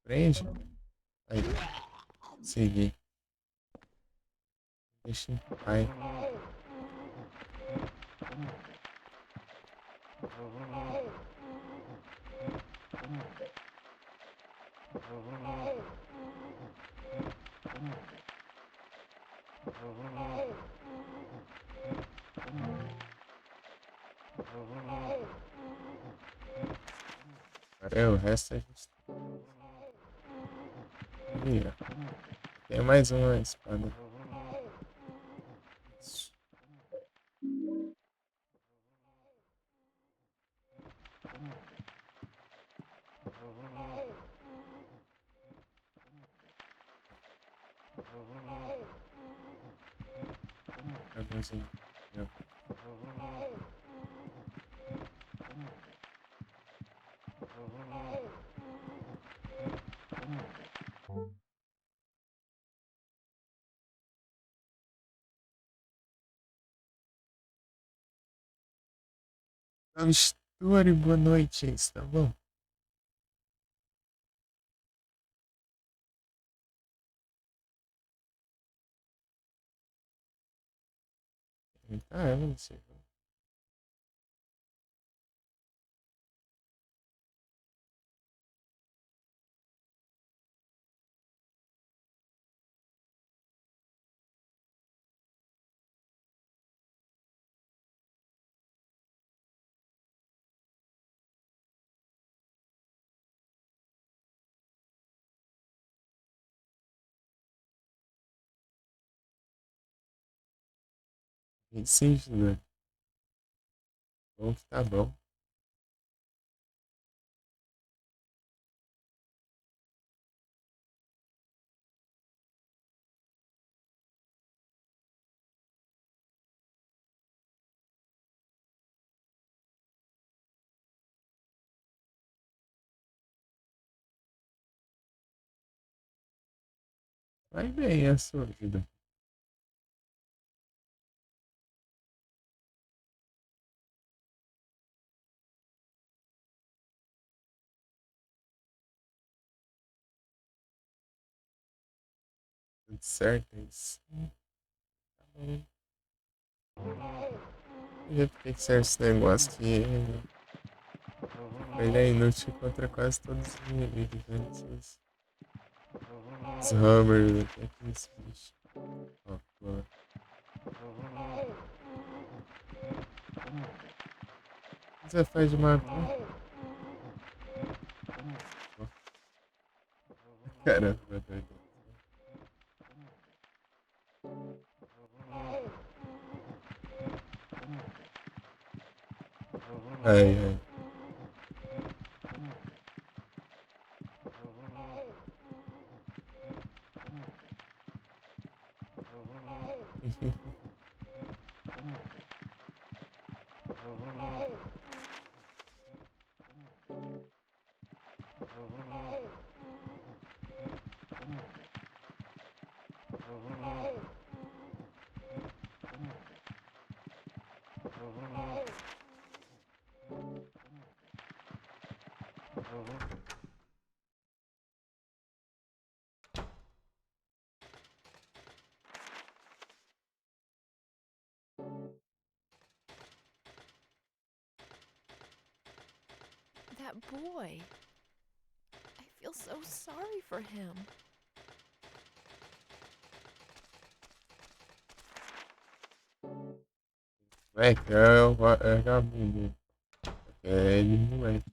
Prende. Aí, segui. Deixa em paz. Agora o resto a gente vira. Tem mais uma espada. Isso. Dragãozinho. Misture, boa noite, isso, tá bom? Ah, eu não sei. Sim, né? Bom que tá bom. Vai bem a sua vida. Tudo certo, é isso. Tá bom. Eu já fiquei que serve esse negócio que ele é inútil contra quase todos os inimigos, né? Esses Hammer, aqueles bichos. Ó, ó. O que você faz de matar? Ó, caramba, doido. Ai, ai. That boy. I feel so sorry for him. Moleque, é vagabundo. É ele, moleque.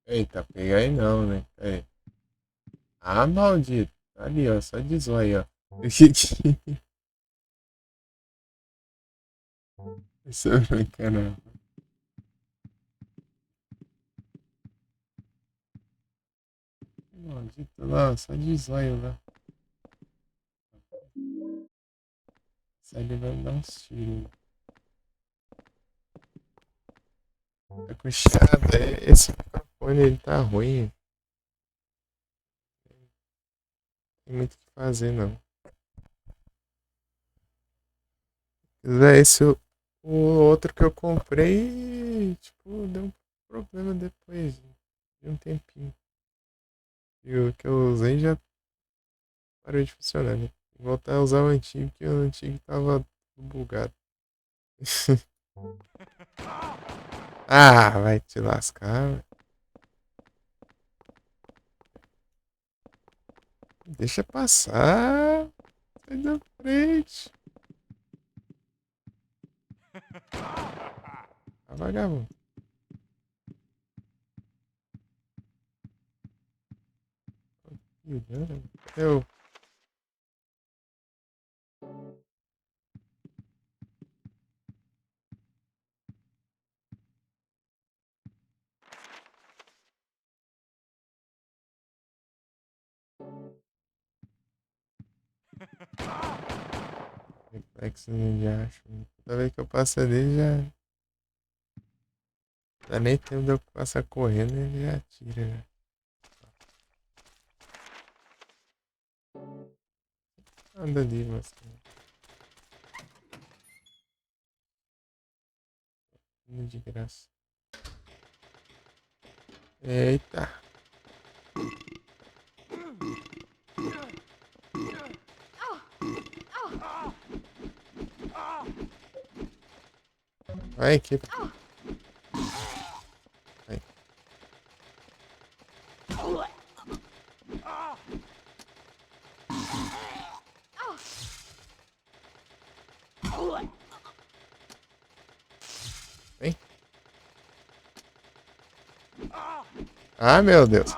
Eita, pega aí não, né? Aí. Ah, maldito. Ali, ó, só de zóio, ó. Isso é brincadeira. Maldito lá, só de zóio lá. Sai levando dar uns tiros. Tá com chiado. Esse microfone ele tá ruim. Não tem muito o que fazer não. Mas o outro que eu comprei, tipo, deu um problema depois de um tempinho. E o que eu usei já parou de funcionar, né? Vou voltar a usar o antigo, que o antigo tava bugado. Ah, vai te lascar. Velho. Deixa passar. Sai da frente. Ah, vagabundo. Eu. Reflexo de acho. Toda vez que eu passo ali já. Dá nem tempo de eu passar correndo e ele já tira, né? Anda ali, mas. De graça. Eita. Vai, que. Vai. Vem. Ah, meu Deus.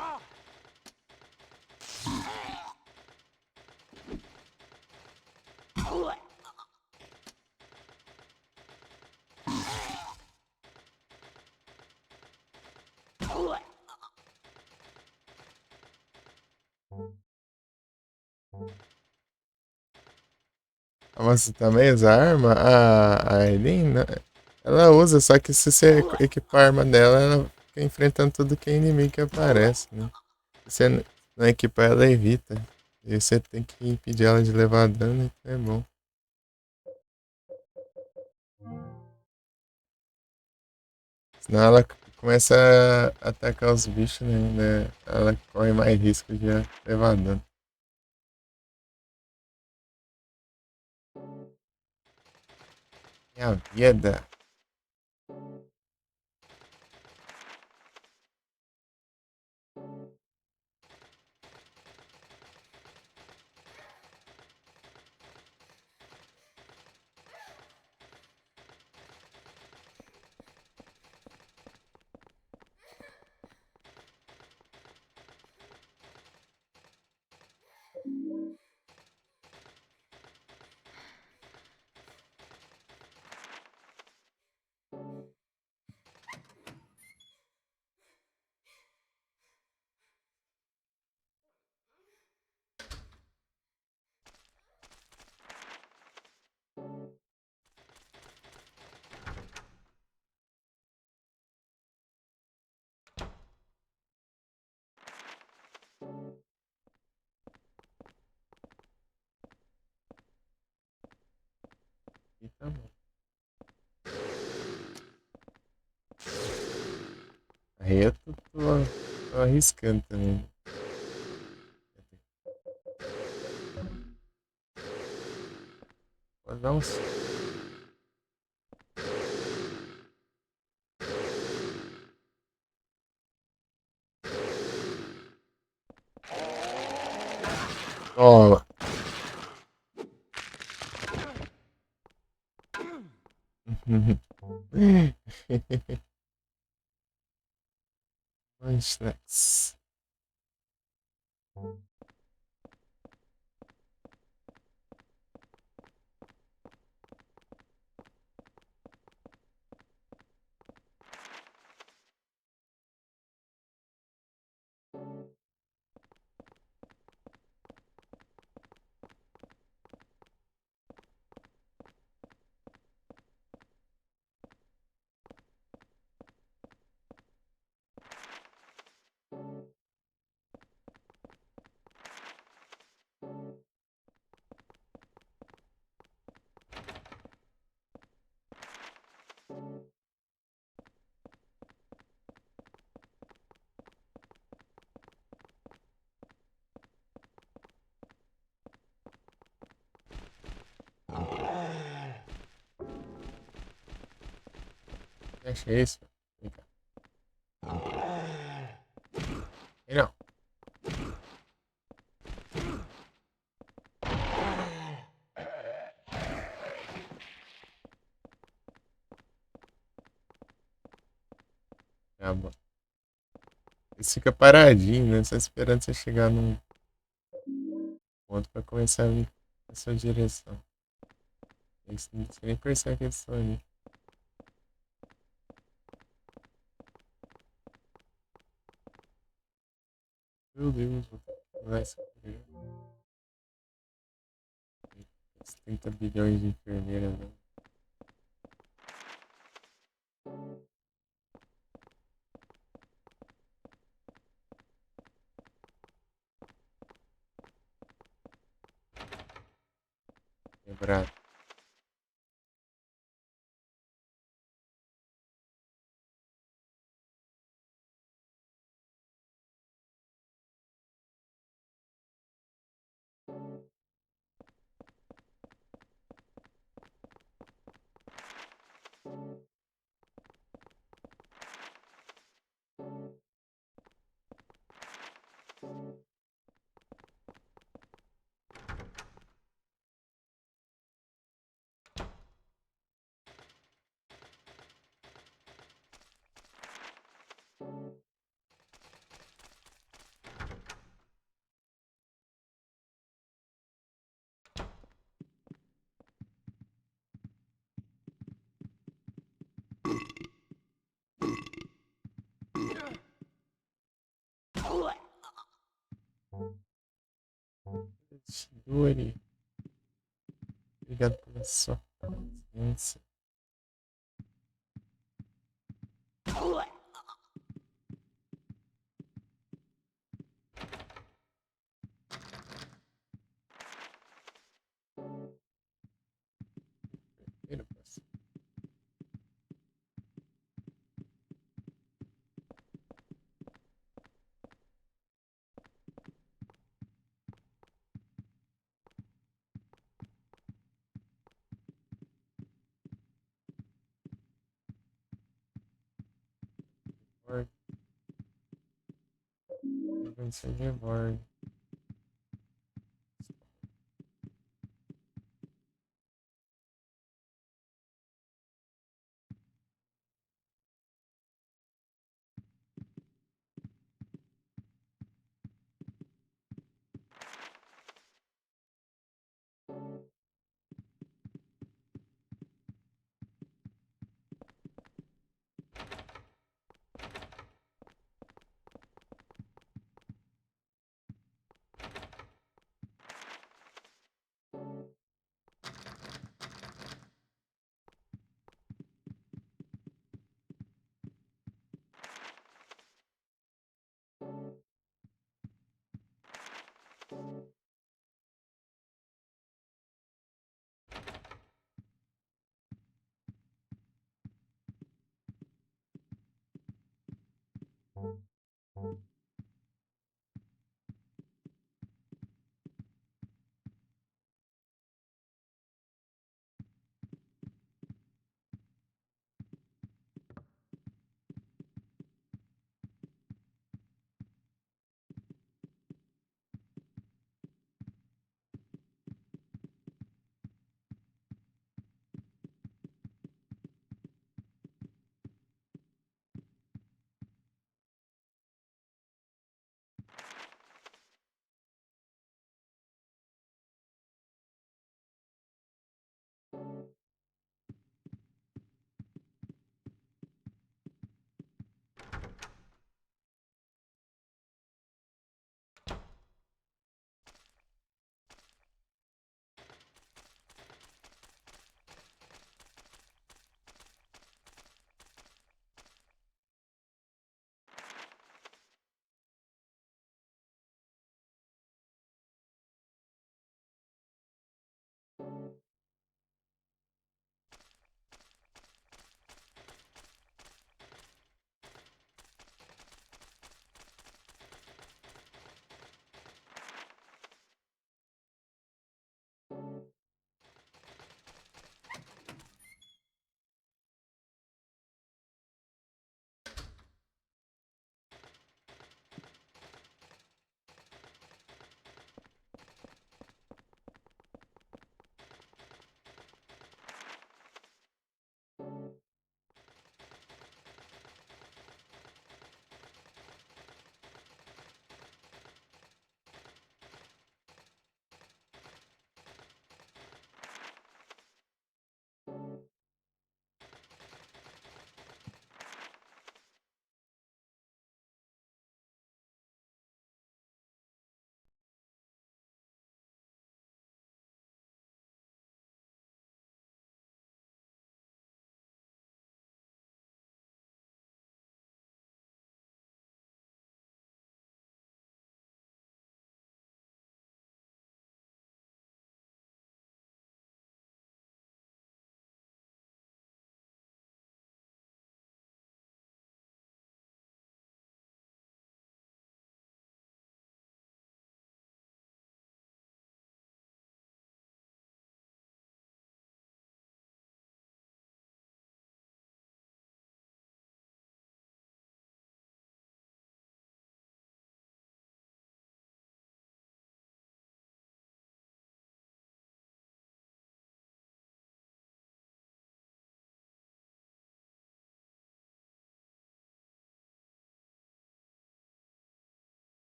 Mas também essa arma, a Aileen, né, ela usa, só que se você equipar a arma dela, ela fica enfrentando tudo que é inimigo que aparece, né? Se você não equipar, ela evita. E você tem que impedir ela de levar dano, então é bom. Senão ela começa a atacar os bichos, né? Ela corre mais risco de levar dano. Minha vida. E tá bom. Aí eu tô arriscando também. Pode dar uns. Toma. Snacks. Que acha isso? Vem cá. Vem não. Tá bom. Eles ficam paradinhos, né? Só esperando você chegar num ponto pra começar a vir na sua direção. Você nem percebe que eles estão ali. Meu Deus, vou pular essa coisa. 30 bilhões de enfermeiras, né? Quebrado. Yuri, obrigado pela sua paciência. Primeiro passo. Reborn. Vencer de Reborn.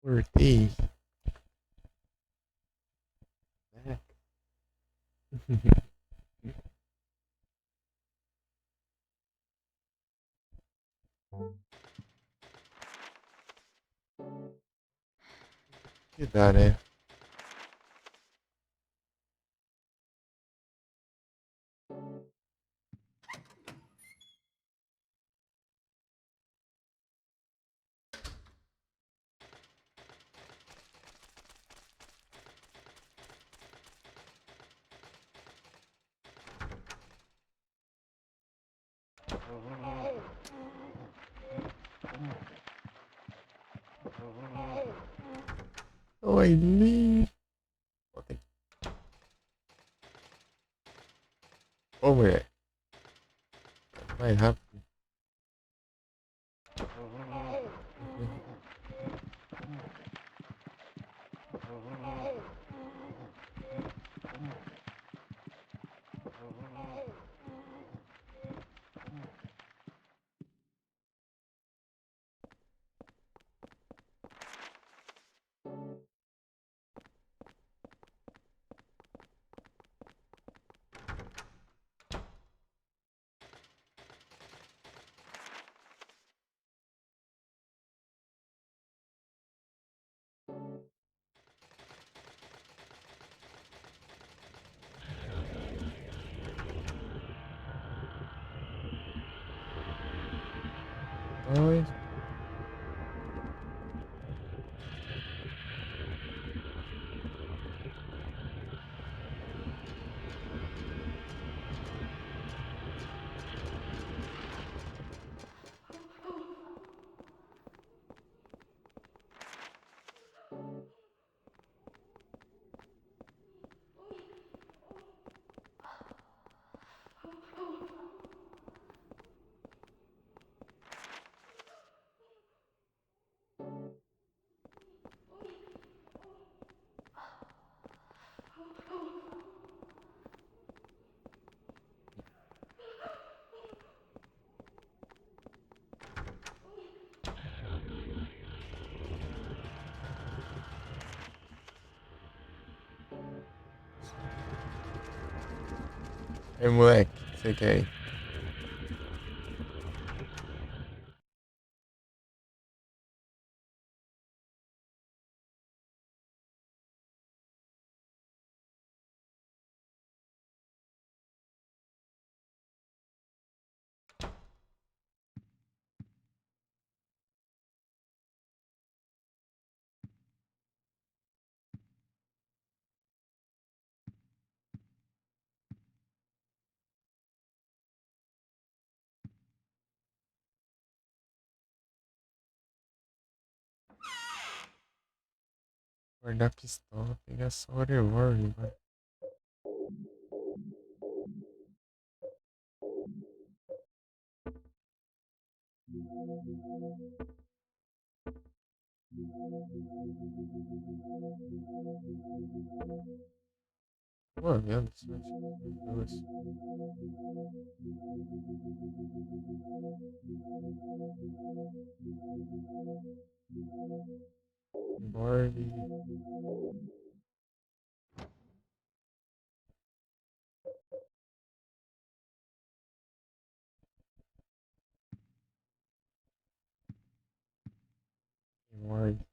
Cortei. Back. Que dá, né? Oi, Lee. Ok. Ô, mulher. Mais rápido. Oi. Ei, moleque. O que você quer aí? Guardar a pistola, pegar só o revólver, mano. Pô, vendo só as duas. Borde. Borde.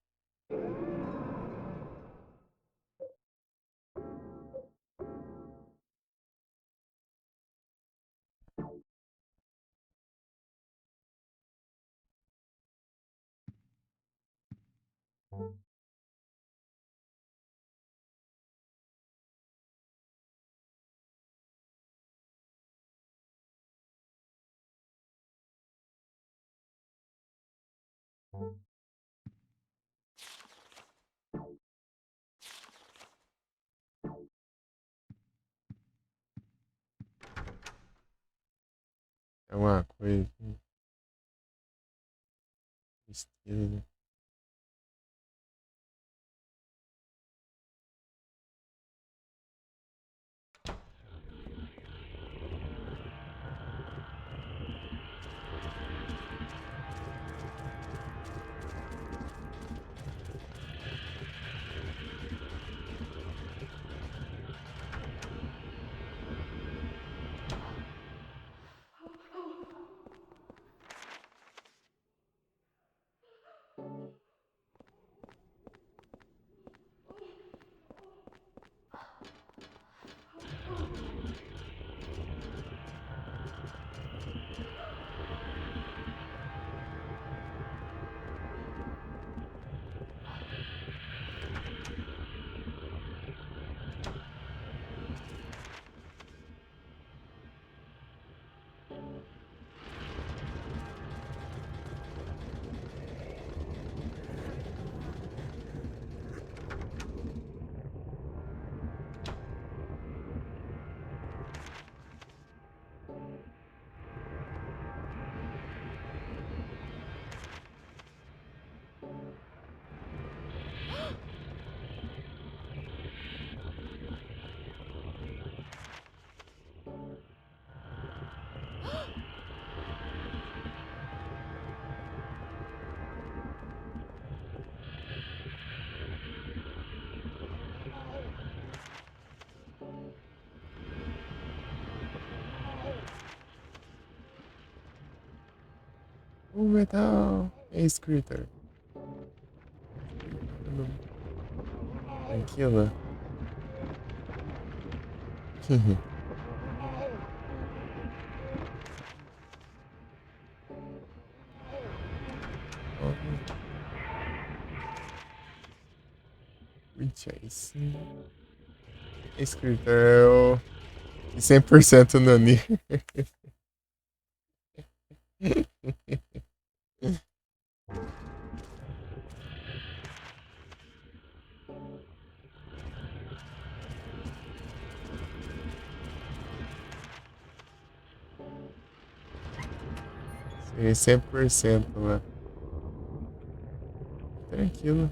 É uma coisa. Estilo, né? O metal é escritor. Tranquila. Chase. Escritor é o 100% no Nier. Sim, 100% lá. Tranquilo.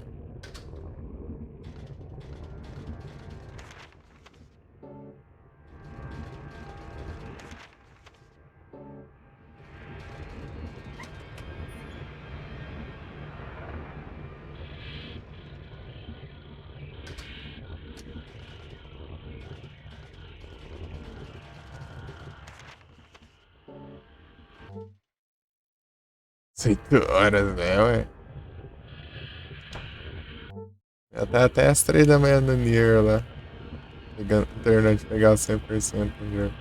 Oito horas, né, ué? Já tá até as 3 da manhã no Nier lá. Terminando de pegar o 100% do jogo.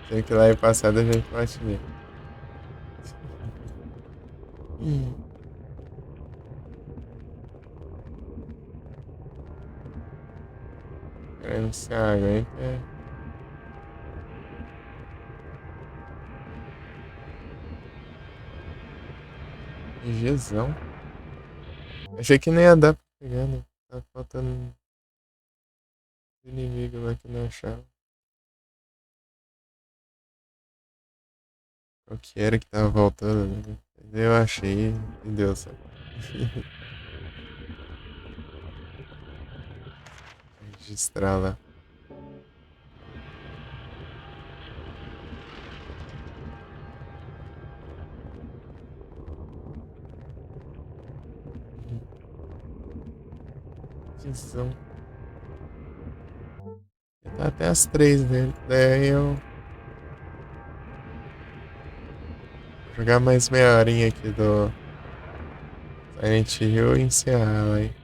Tem que ir lá e passada a gente pode ver. Querendo se aguenta. GGzão. Achei que nem ia dar pra pegar, né? Tá faltando inimigo lá que não achava. Qual que era que tava voltando, né? Eu achei e deu certo. Registrar lá. Visão. Já tá até as 3 dele. Daí eu. Vou jogar mais meia horinha aqui do Silent Hill e encerrar lá aí.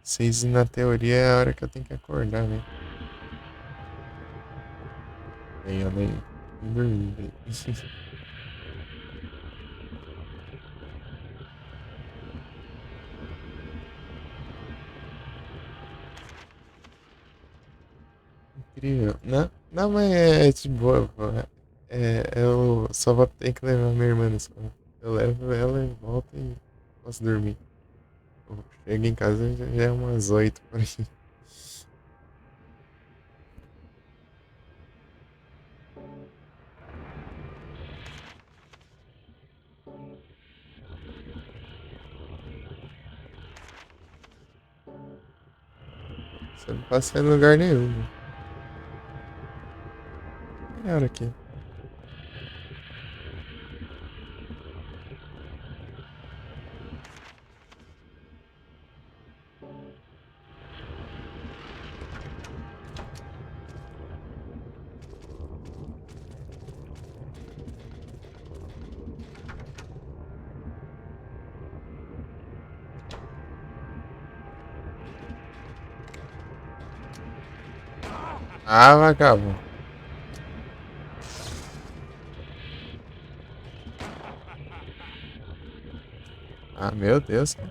6 na teoria é a hora que eu tenho que acordar, né? Aí eu nem dormi, velho. Incrível. Não, não, mas é de boa, pô. Eu só vou ter que levar minha irmã na escola. Eu levo ela e volto e posso dormir. Eu chego em casa já é umas 8 por aí. Você não passa em lugar nenhum. Né? É hora aqui. Ah, vagabundo. Ah, meu Deus, cara.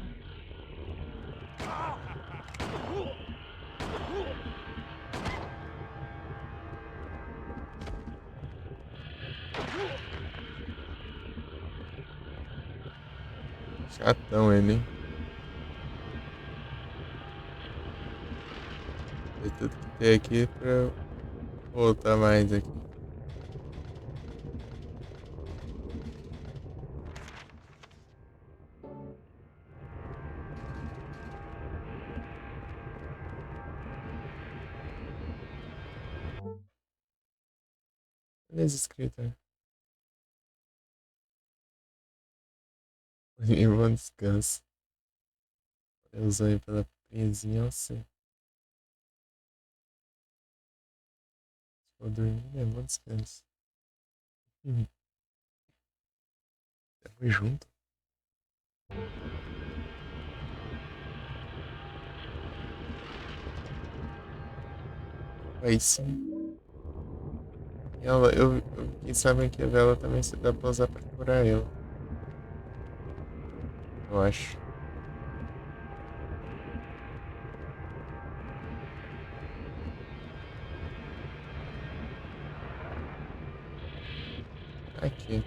Chatão ele, hein? Tem tudo que tem aqui pra eu voltar mais aqui. Beleza, escrita. E bom descanso. Eu aí pela presença. Vou dormir mesmo, bom descanso. Tamo junto. Aí sim. Eu fiquei sabendo que a vela também se dá pra usar pra curar ela. Eu acho. Aqui.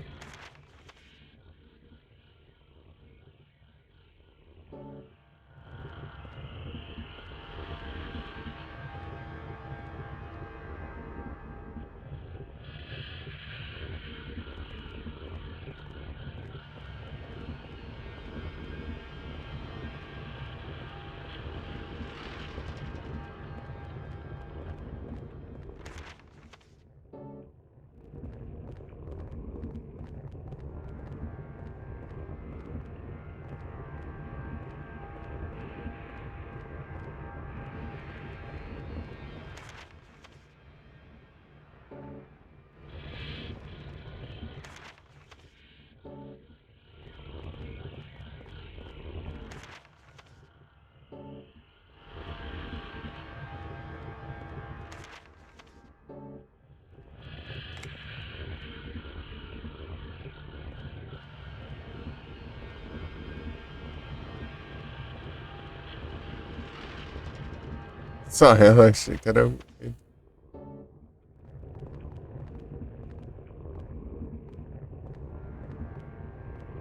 Só ela, achei que era.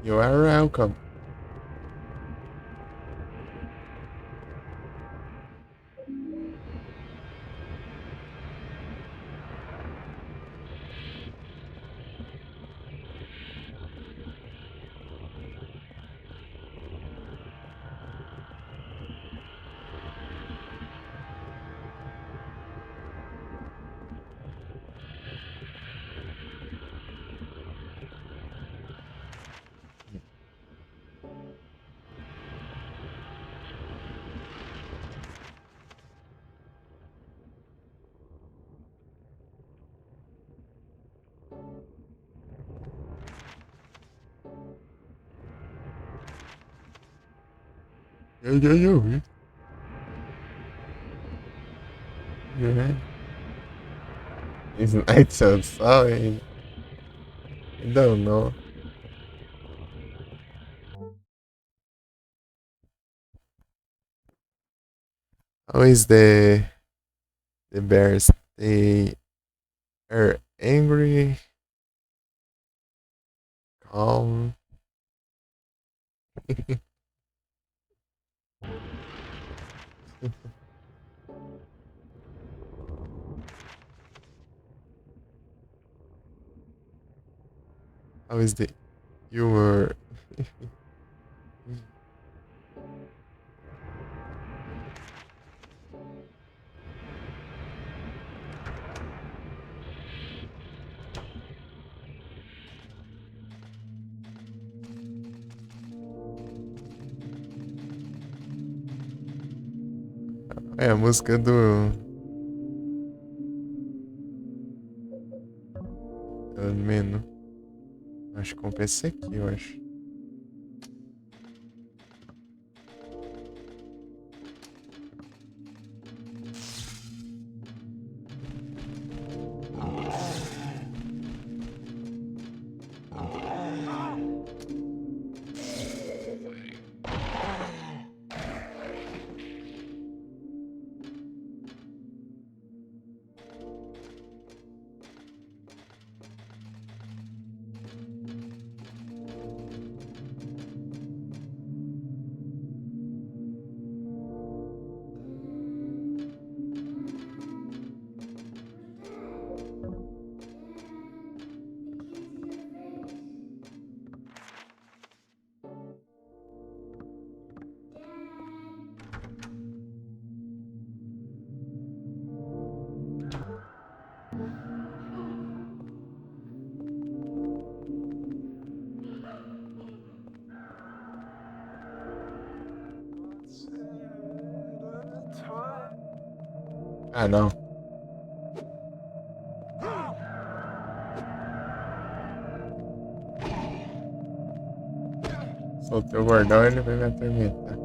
You are welcome. Eu vi. Uhum. It's night outside. I don't know. How is the bears? They are angry, calm. How is the humor? É a música do Meno. Acho que comprei esse aqui, eu acho. Ah, não. Soltei o bordão e ele veio me atormentar.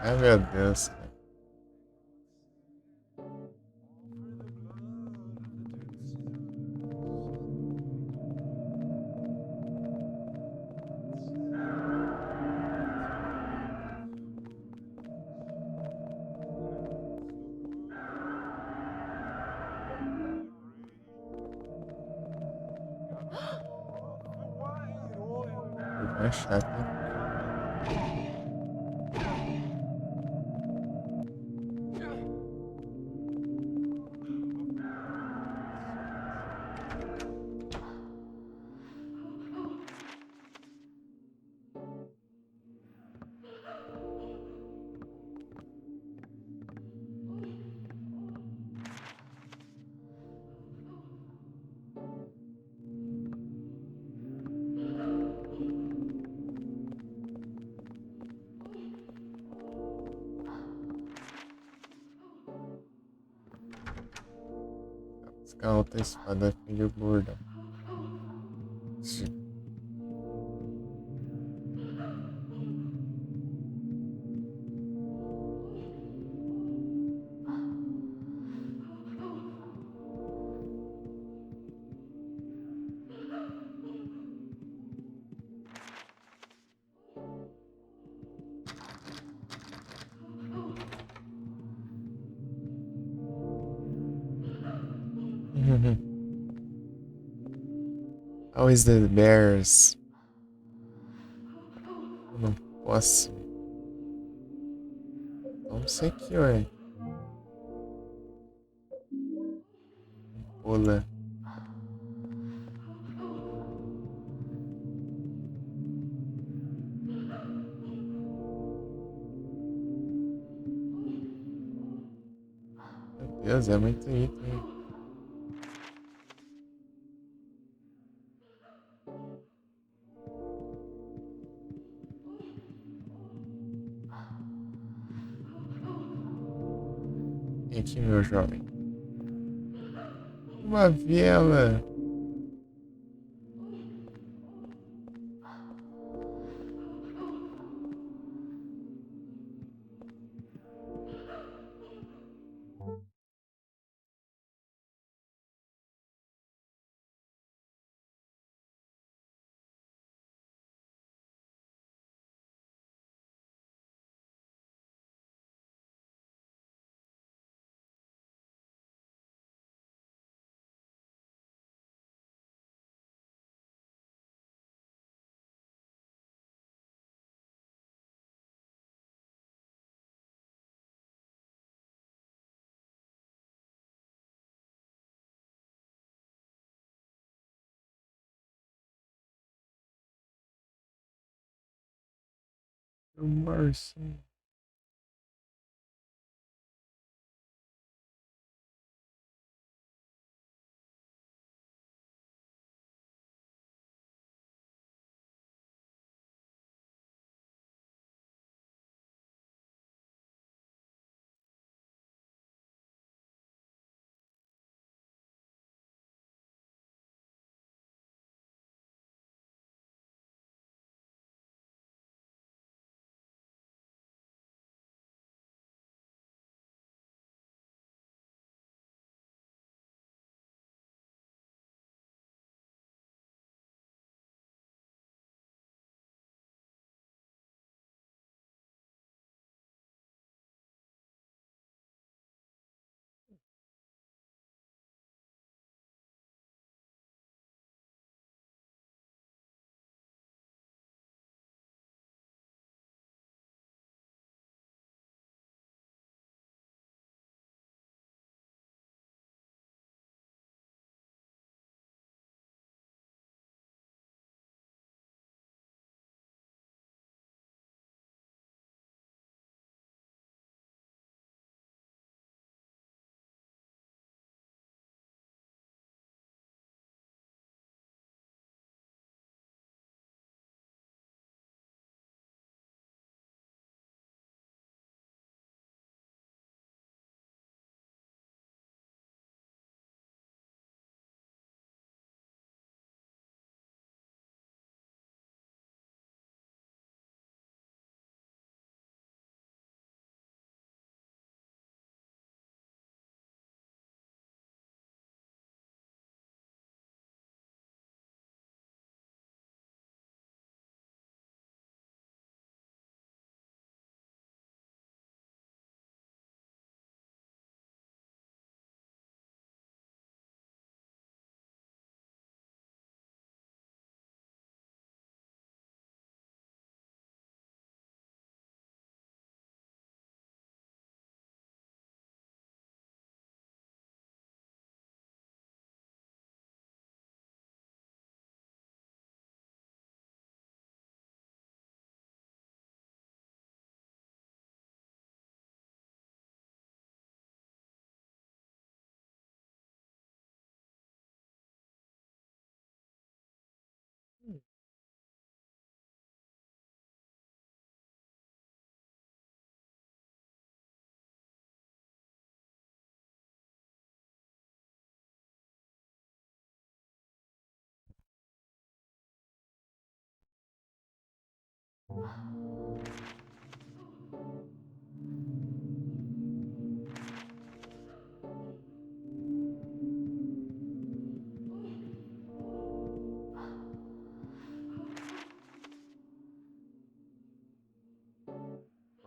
Ai meu Deus, cara. Vergonha chata, hein? Buscar outra espada defende o bordão. Sim. How is the bears? Eu não posso. Vamos ser aqui, ué. Pula. Meu Deus, é muito item. Vem aqui, meu jovem. Uma vela. O Marcinho.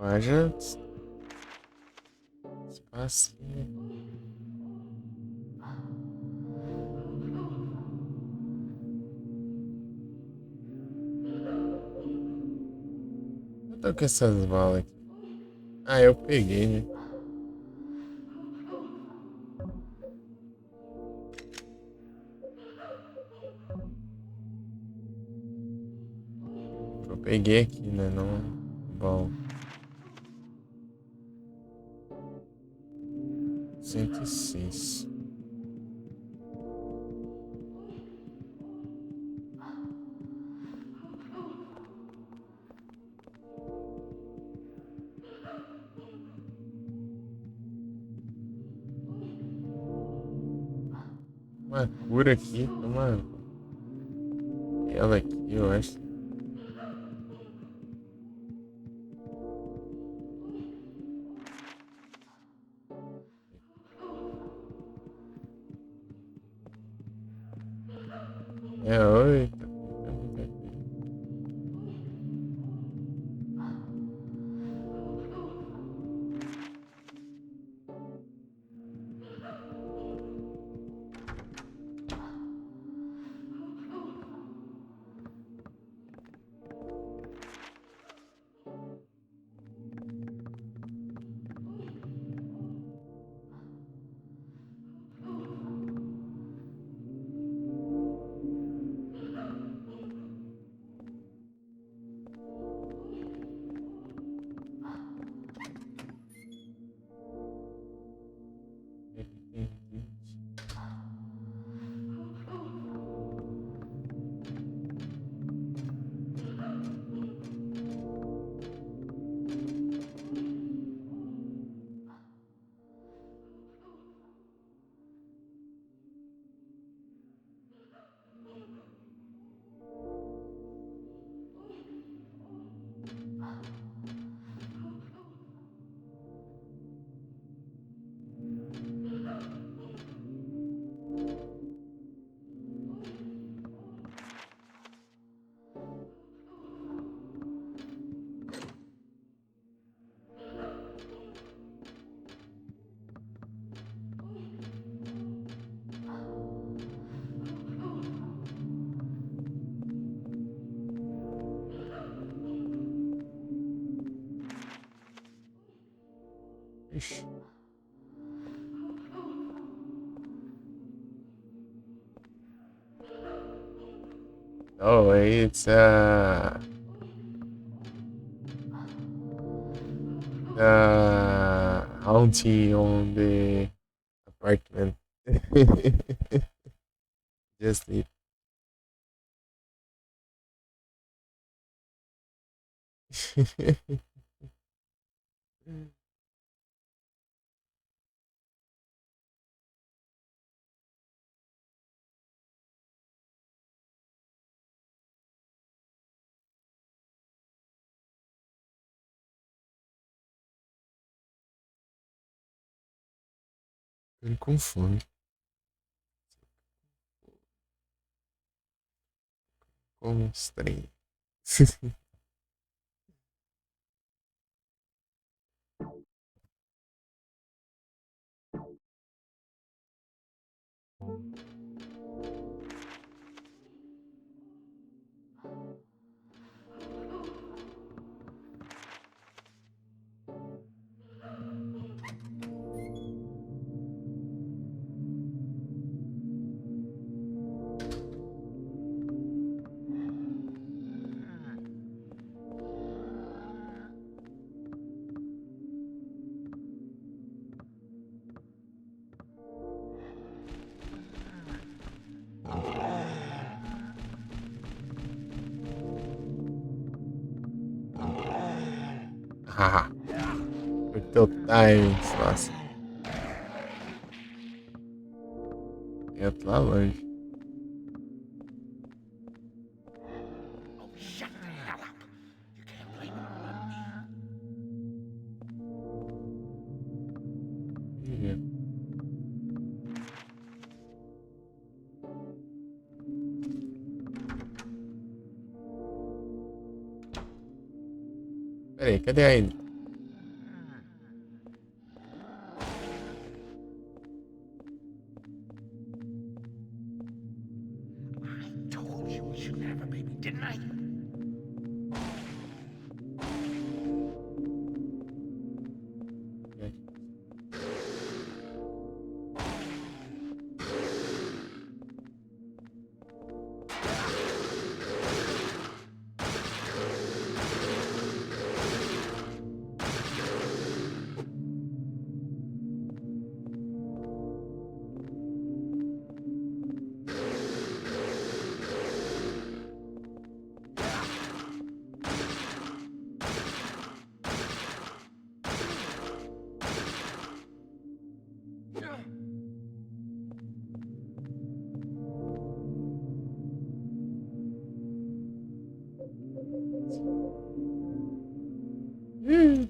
Haja espacinho. Eu tô com essas balas aqui. Ah, eu peguei, né? Eu peguei aqui, né? Não. Bom. 106. Uma cura aqui, toma ela aqui, eu acho. É, oi. Ixi. Oh, it's the auntie on the apartment. Just need. Tô com fome. Como estranho. Haha. O teu time, nossa. Eu tô lá longe. Oh, shut the hell up. You can't Pera aí, cadê a Ailey? I told you we shouldn't have a baby, didn't I?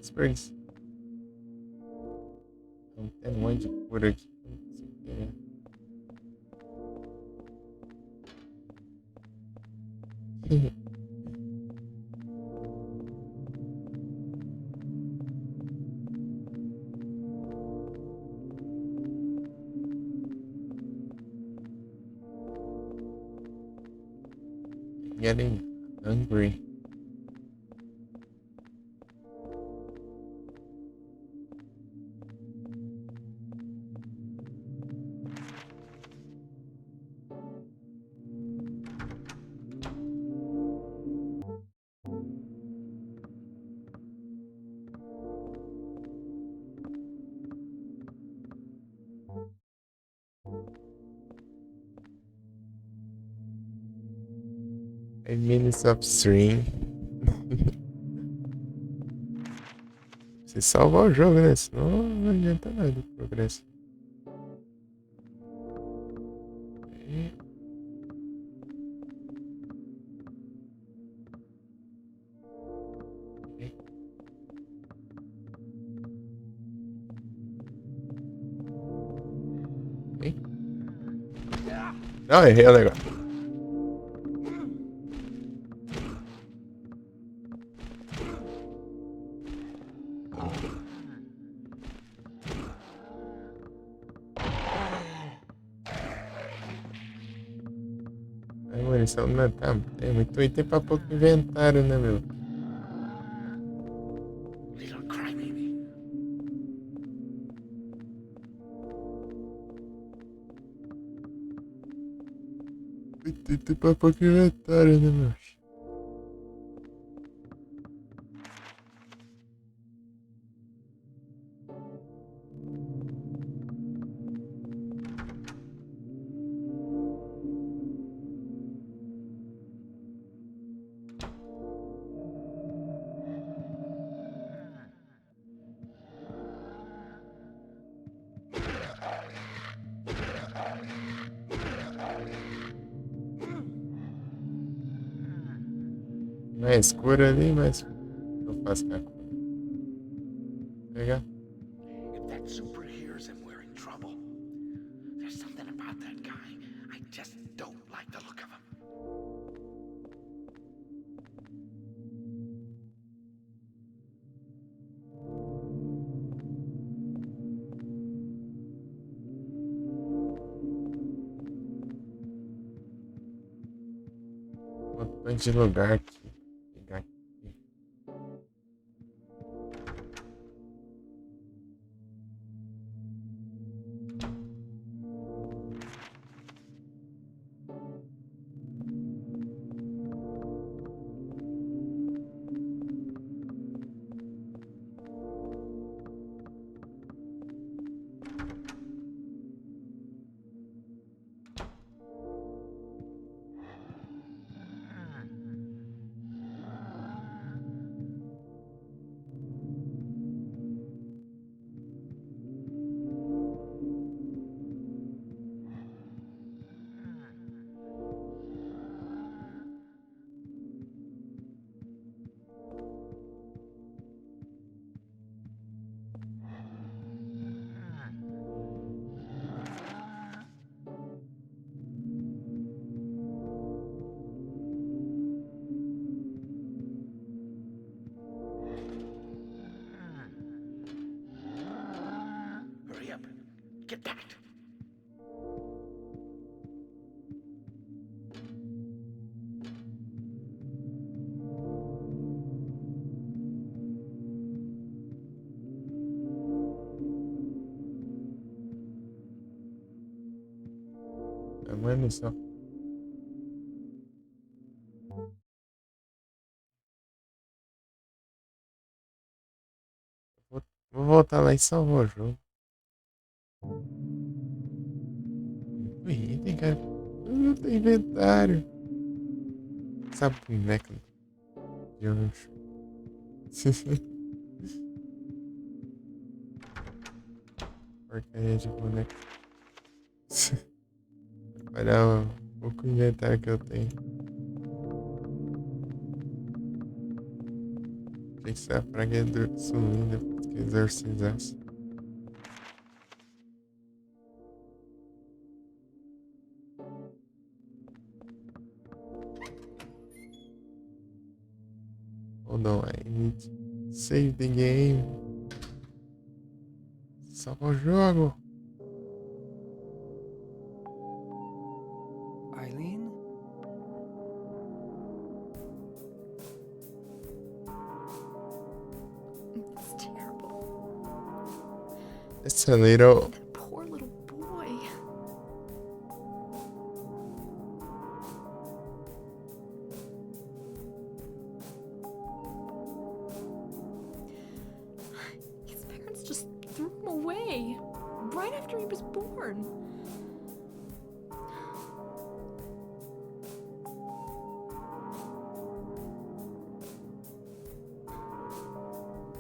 Spurs. Não tem um monte de cura aqui. Sem querer. Getting hungry. A minutes of stream. Você salvar o jogo, né? Senão não adianta nada o progresso. E... E... Não, errei o negócio. A munição não tá. É muito item pra pouco inventário, né, meu? Little crybaby. Muito item pra pouco inventário, né, meu? Mais escuro ali, mas eu faço com a cor. Pegar. If that super hears him, we're in trouble. There's something about that guy. I just don't like the look of him. Um monte de lugar aqui. Pegar aqui. Get that. Mano, só. Vou voltar lá e salvar o jogo. O item, cara. Não tem inventário. Essa boneca. Deus. Porcaria de boneca. Olha o pouco inventário que eu tenho. Tem que ser a praga sumindo depois que exorcizasse. Hold on, I need to save the game. Salva o jogo. Eileen? It's terrible. It's a little. That poor little boy. His parents just threw him away right after he was born.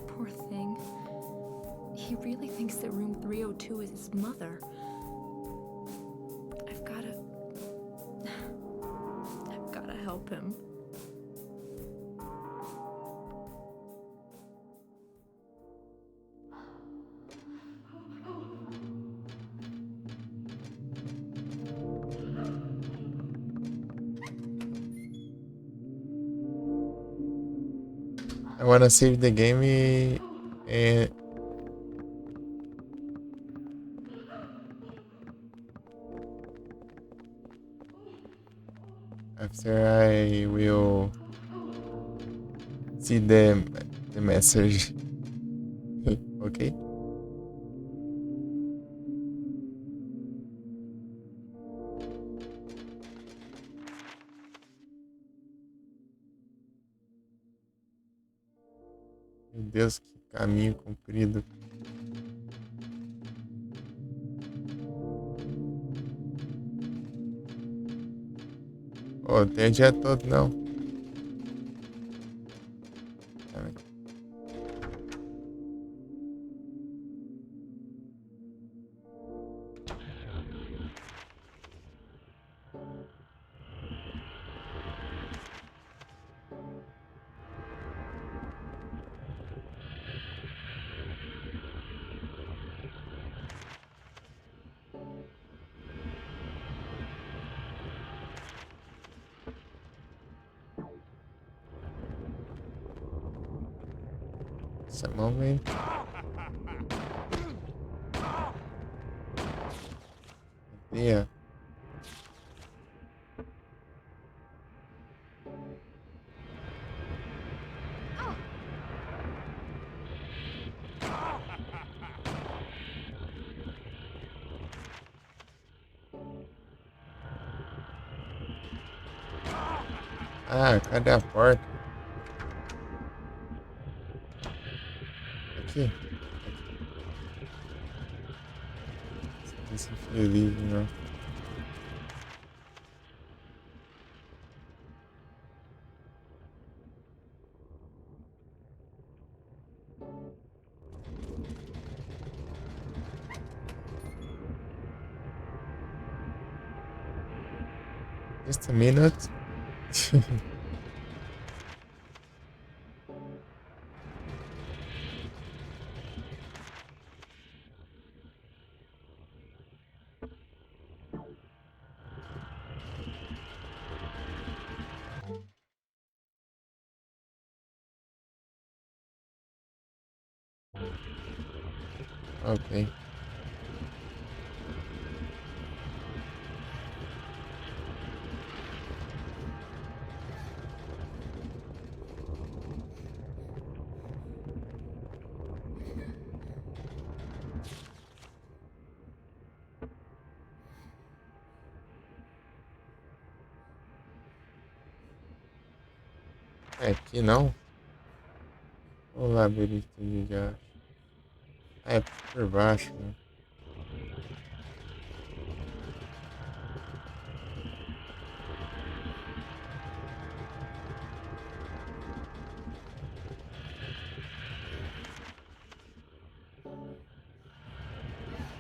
Poor thing. He really thinks that room 302 is his mother. I've gotta help him. I wanna save the game and after I will see the message. Okay? Meu Deus, que caminho comprido. Oh, tem o dia todo não. Esse momento. Yeah. Ah, cadê a porta? Aqui. Esse infeliz, não. Just a minute. Okay. É, aqui não. O labirinto de gás. Ah, é por baixo, né?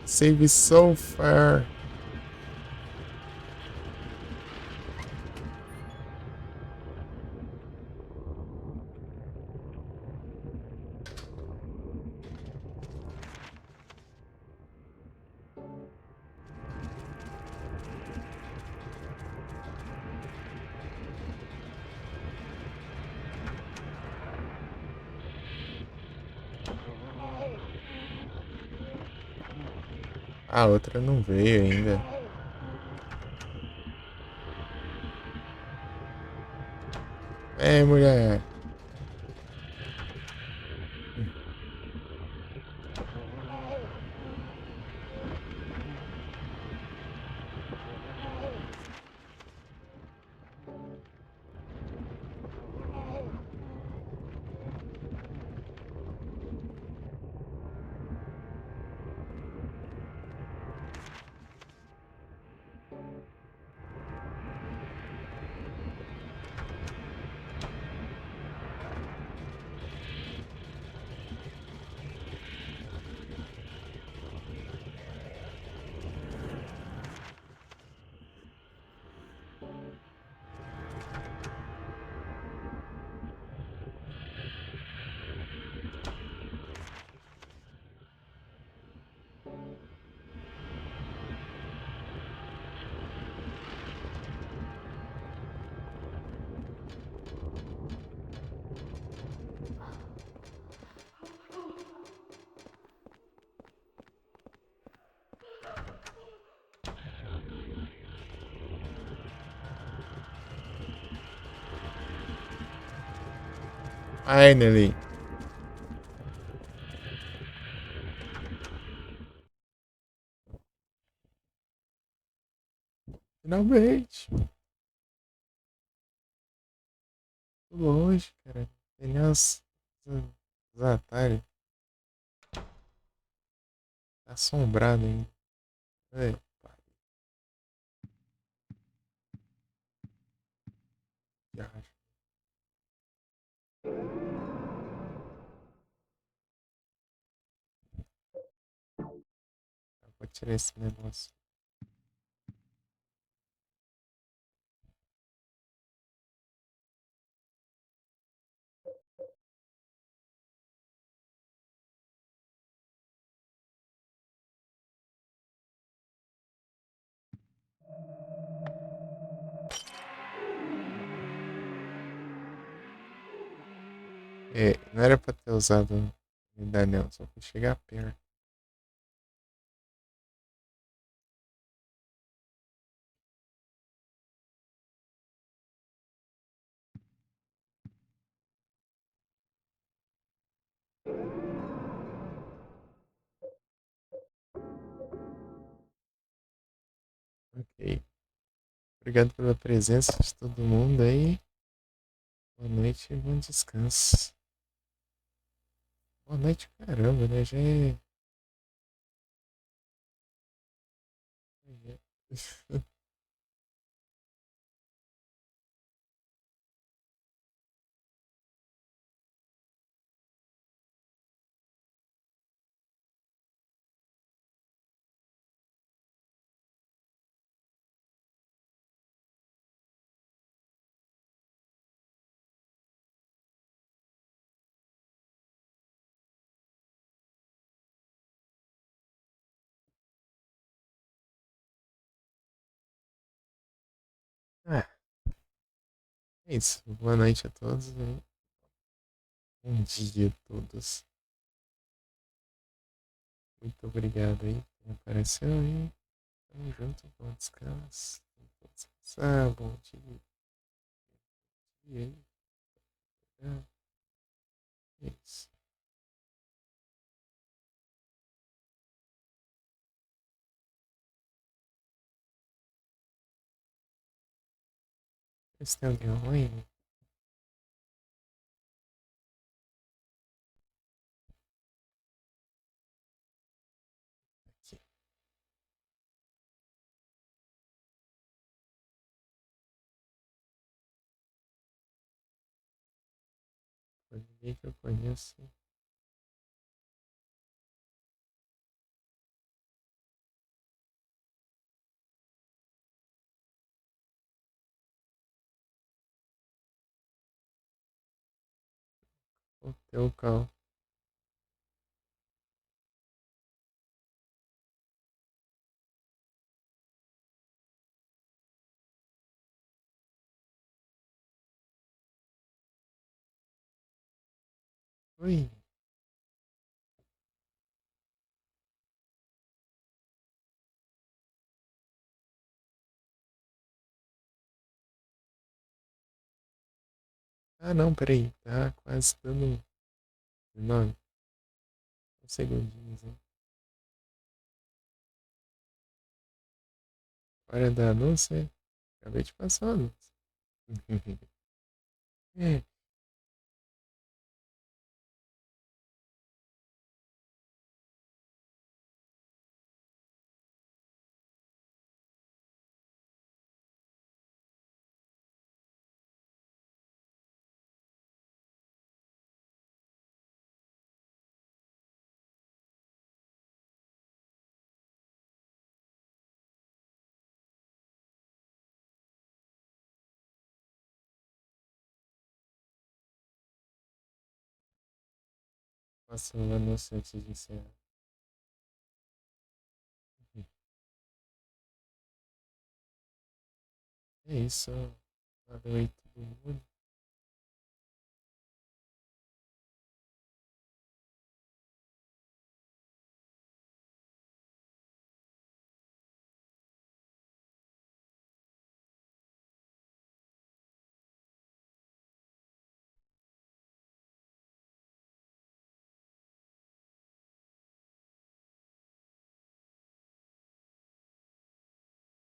Save so far. A outra não veio ainda. É, mulher. Finally. Finalmente. Tô longe, cara. Tem nem os atalhos. Tá assombrado ainda. É, já. Vou tirar esse negócio. É, não era pra ter usado o medalhão, só pra chegar perto. Ok. Obrigado pela presença de todo mundo aí. Boa noite e bom descanso. Boa noite, caramba, né? Já é. Ah, é isso. Boa noite a todos. E bom dia a todos. Muito obrigado aí por quem apareceu aí. Tamo junto, bom descanso. Bom descansar, bom dia. E aí, é isso. Esse tem alguém online? Ninguém que eu conheço. Vou ter o carro. Oi. Ah, não, peraí. Tá quase dando 9. Um segundinho. Hora da anúncio, hein? Acabei de passar o anúncio. Passou o anúncio antes de encerrar. É isso. Boa noite, todo mundo.